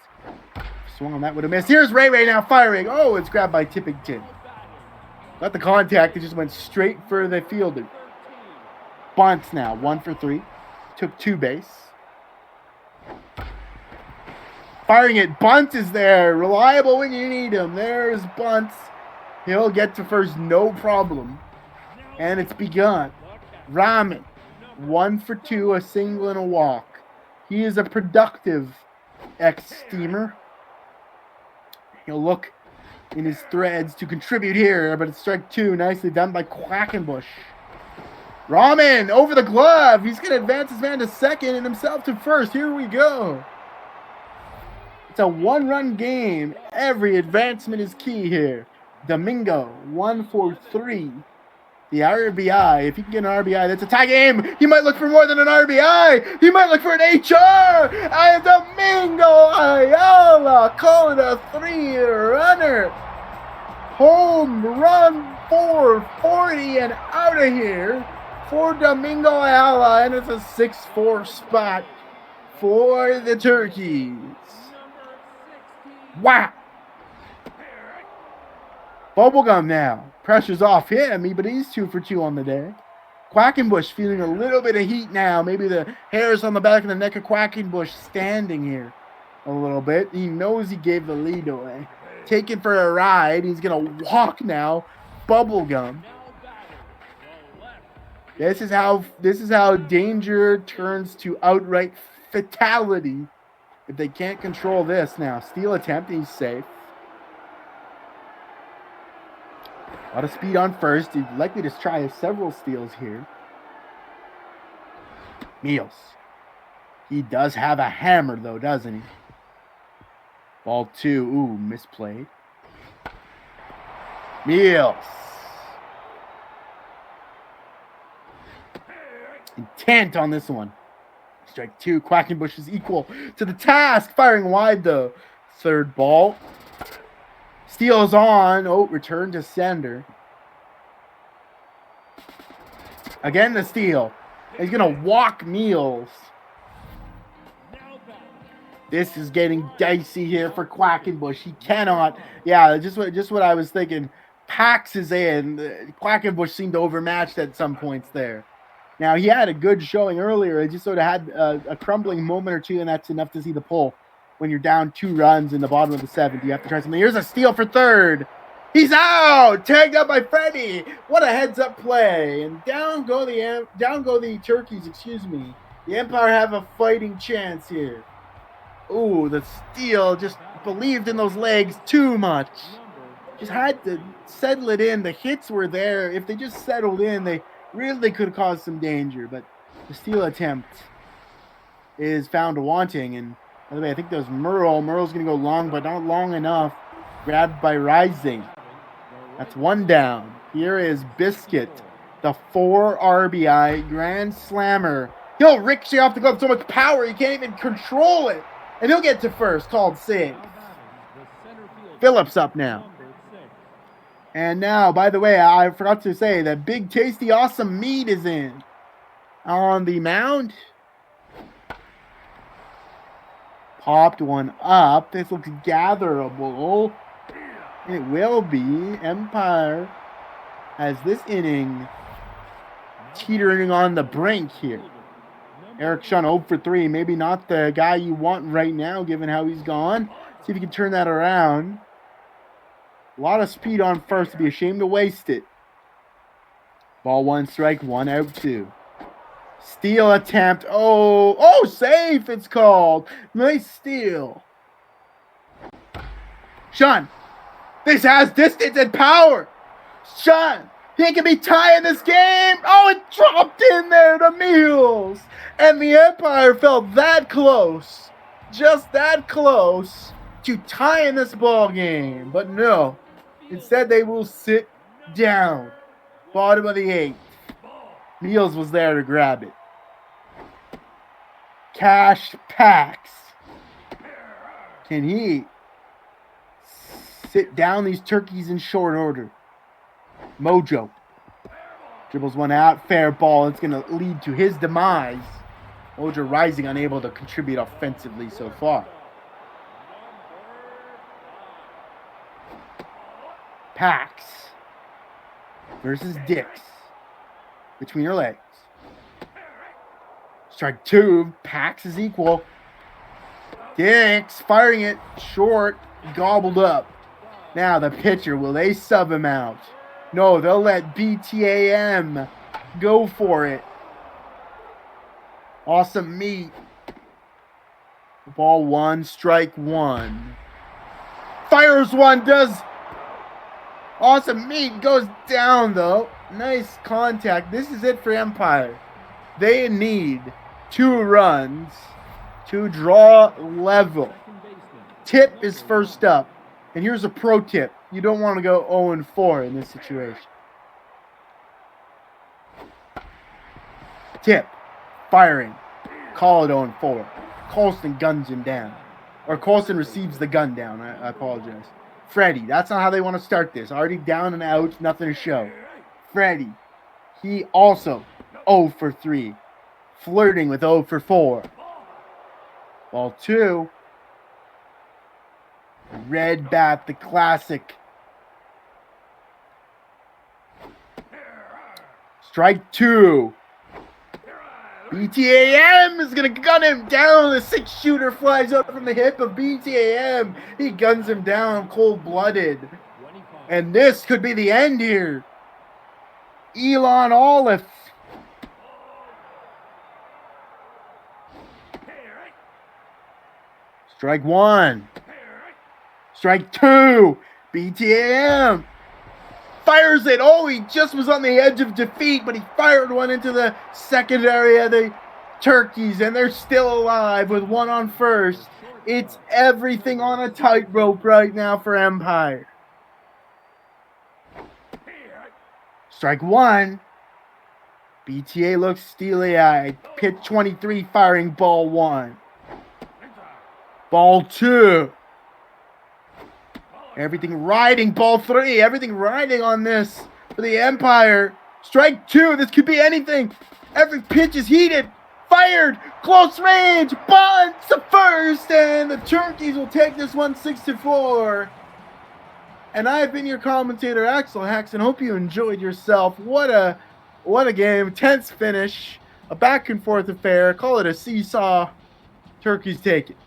swung on that. Would have missed. Here's Ray now firing. Oh, it's grabbed by Tippington. Got the contact. It just went straight for the fielder. Bunts now. 1 for 3. Took 2 base. Firing it. Bunt is there. Reliable when you need him. There's Bunts. He'll get to first. No problem. And it's begun. Ramen. 1 for 2, a single and a walk. He is a productive ex-steamer. He'll look in his threads to contribute here, but it's strike 2. Nicely done by Quackenbush. Ramen over the glove. He's going to advance his man to second and himself to first. Here we go. It's a 1-run game. Every advancement is key here. Domingo, 1 for 3. The RBI, if he can get an RBI, that's a tie game. He might look for more than an RBI. He might look for an HR. And Domingo Ayala calling a 3-runner. Home run 440 and out of here for Domingo Ayala. And it's a 6-4 spot for the Turkeys. Wow. Bubblegum now. Pressure's off him, but he's 2 for 2 on the day. Quackenbush feeling a little bit of heat now. Maybe the hairs on the back of the neck of Quackenbush standing here a little bit. He knows he gave the lead away. Taken for a ride. He's going to walk now. Bubblegum. This is how danger turns to outright fatality. If they can't control this now. Steal attempt. He's safe. A lot of speed on first. He's likely to try several steals here. Meals. He does have a hammer, though, doesn't he? Ball 2. Ooh, misplayed. Meals. Intent on this one. Strike 2. Quackenbush is equal to the task. Firing wide, though. Third ball. Steals on. Oh, return to sender. Again, the steal. He's going to walk Meals. This is getting dicey here for Quackenbush. He cannot. Yeah, just what I was thinking. Pax is in. Quackenbush seemed overmatched at some points there. Now, he had a good showing earlier. He just sort of had a crumbling moment or two, and that's enough to see the pull. When you're down 2 runs in the bottom of the 7th, you have to try something. Here's a steal for third. He's out! Tagged up by Freddie. What a heads-up play. And down go the Turkeys, excuse me. The Empire have a fighting chance here. Ooh, the steal just believed in those legs too much. Just had to settle it in. The hits were there. If they just settled in, they really could have caused some danger. But the steal attempt is found wanting. And by the way, I think that was Merle. Merle's going to go long, but not long enough. Grabbed by Rising. That's 1 down. Here is Biscuit, the 4 RBI Grand Slammer. He'll ricochet off the glove with so much power, he can't even control it. And he'll get to first, called safe. Phillips up now. And now, by the way, I forgot to say that Big Tasty Awesome Meat is in. On the mound. Popped one up. This looks gatherable. It will be. Empire has this inning teetering on the brink here. Eric Shun 0 for 3. Maybe not the guy you want right now, given how he's gone. See if you can turn that around. A lot of speed on first. To be ashamed to waste it. Ball 1, strike 1, out 2. Steal attempt. Oh, safe it's called. Nice steal. Shun. This has distance and power. Shun. He can be tying this game. Oh, it dropped in there to Meals. And the Empire felt that close. Just that close to tying this ball game. But no. Instead, they will sit down. Bottom of the 8th. Meals was there to grab it. Cash Pax. Can he sit down these turkeys in short order? Mojo. Dribbles one out. Fair ball. It's going to lead to his demise. Mojo Rising unable to contribute offensively so far. Pax versus Dix. Between her legs. Strike 2. Pax is equal. Dix firing it short. Gobbled up. Now the pitcher. Will they sub him out? No, they'll let BTAM go for it. Awesome Meat. Ball 1. Strike 1. Fires one. Does. Awesome Meat goes down though. Nice contact. This is it for Empire. They need 2 runs to draw level. Tip is first up. And here's a pro tip. You don't want to go 0-4 in this situation. Tip. Firing. Call it 0-4. Colston guns him down. Or Colston receives the gun down. I apologize. Freddie. That's not how they want to start this. Already down and out. Nothing to show. Freddie. He also 0 for 3. Flirting with 0 for 4. Ball 2. Red bat, the classic. Strike 2. BTAM is going to gun him down. The 6-shooter flies out from the hip of BTAM. He guns him down cold-blooded. And this could be the end here. Elon Olive. Strike 1. Strike 2. BTAM. Fires it. Oh, he just was on the edge of defeat, but he fired one into the secondary of the Turkeys, and they're still alive with 1 on first. It's everything on a tightrope right now for Empire. Strike 1. BTA looks steely-eyed. Pitch 23 firing ball 1. Ball 2. Everything riding. Ball 3. Everything riding on this for the Empire. Strike 2. This could be anything. Every pitch is heated. fired, close range, bunts to first, and the Turkeys will take this one 6-4. And I have been your commentator, Axel Hacks, and hope you enjoyed yourself. What a game, tense finish, a back and forth affair. Call it a seesaw. Turkeys take it.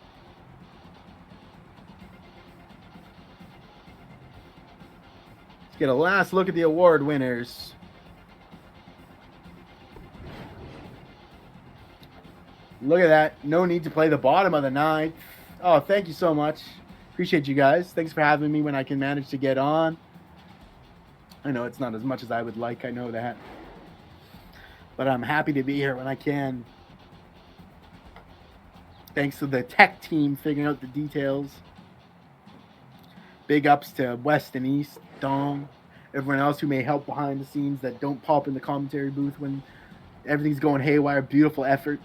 Let's get a last look at the award winners. Look at that. No need to play the bottom of the ninth. Oh, thank you so much. Appreciate you guys. Thanks for having me when I can manage to get on. I know it's not as much as I would like. I know that. But I'm happy to be here when I can. Thanks to the tech team figuring out the details. Big ups to West and East, Dong, everyone else who may help behind the scenes that don't pop in the commentary booth when everything's going haywire. Beautiful effort.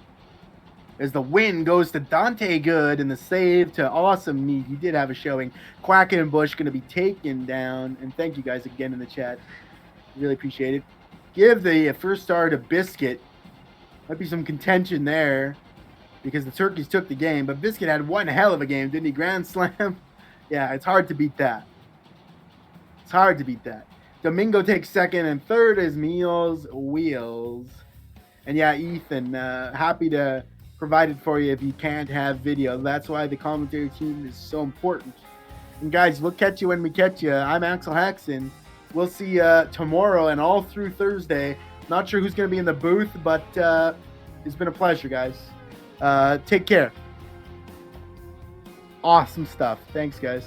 As the win goes to Dante Good and the save to Awesome Meat. He did have a showing. Quacken and Bush going to be taken down. And thank you guys again in the chat. Really appreciate it. Give the first star to Biscuit. Might be some contention there because the Turkeys took the game. But Biscuit had one hell of a game, didn't he? Grand Slam. Yeah, it's hard to beat that. It's hard to beat that. Domingo takes second, and third is Meals Wheels. And yeah, Ethan, happy to provide it for you if you can't have video. That's why the commentary team is so important. And guys, we'll catch you when we catch you. I'm Axel Haxon. We'll see you tomorrow and all through Thursday. Not sure who's going to be in the booth, but it's been a pleasure, guys. Take care. Awesome stuff. Thanks, guys.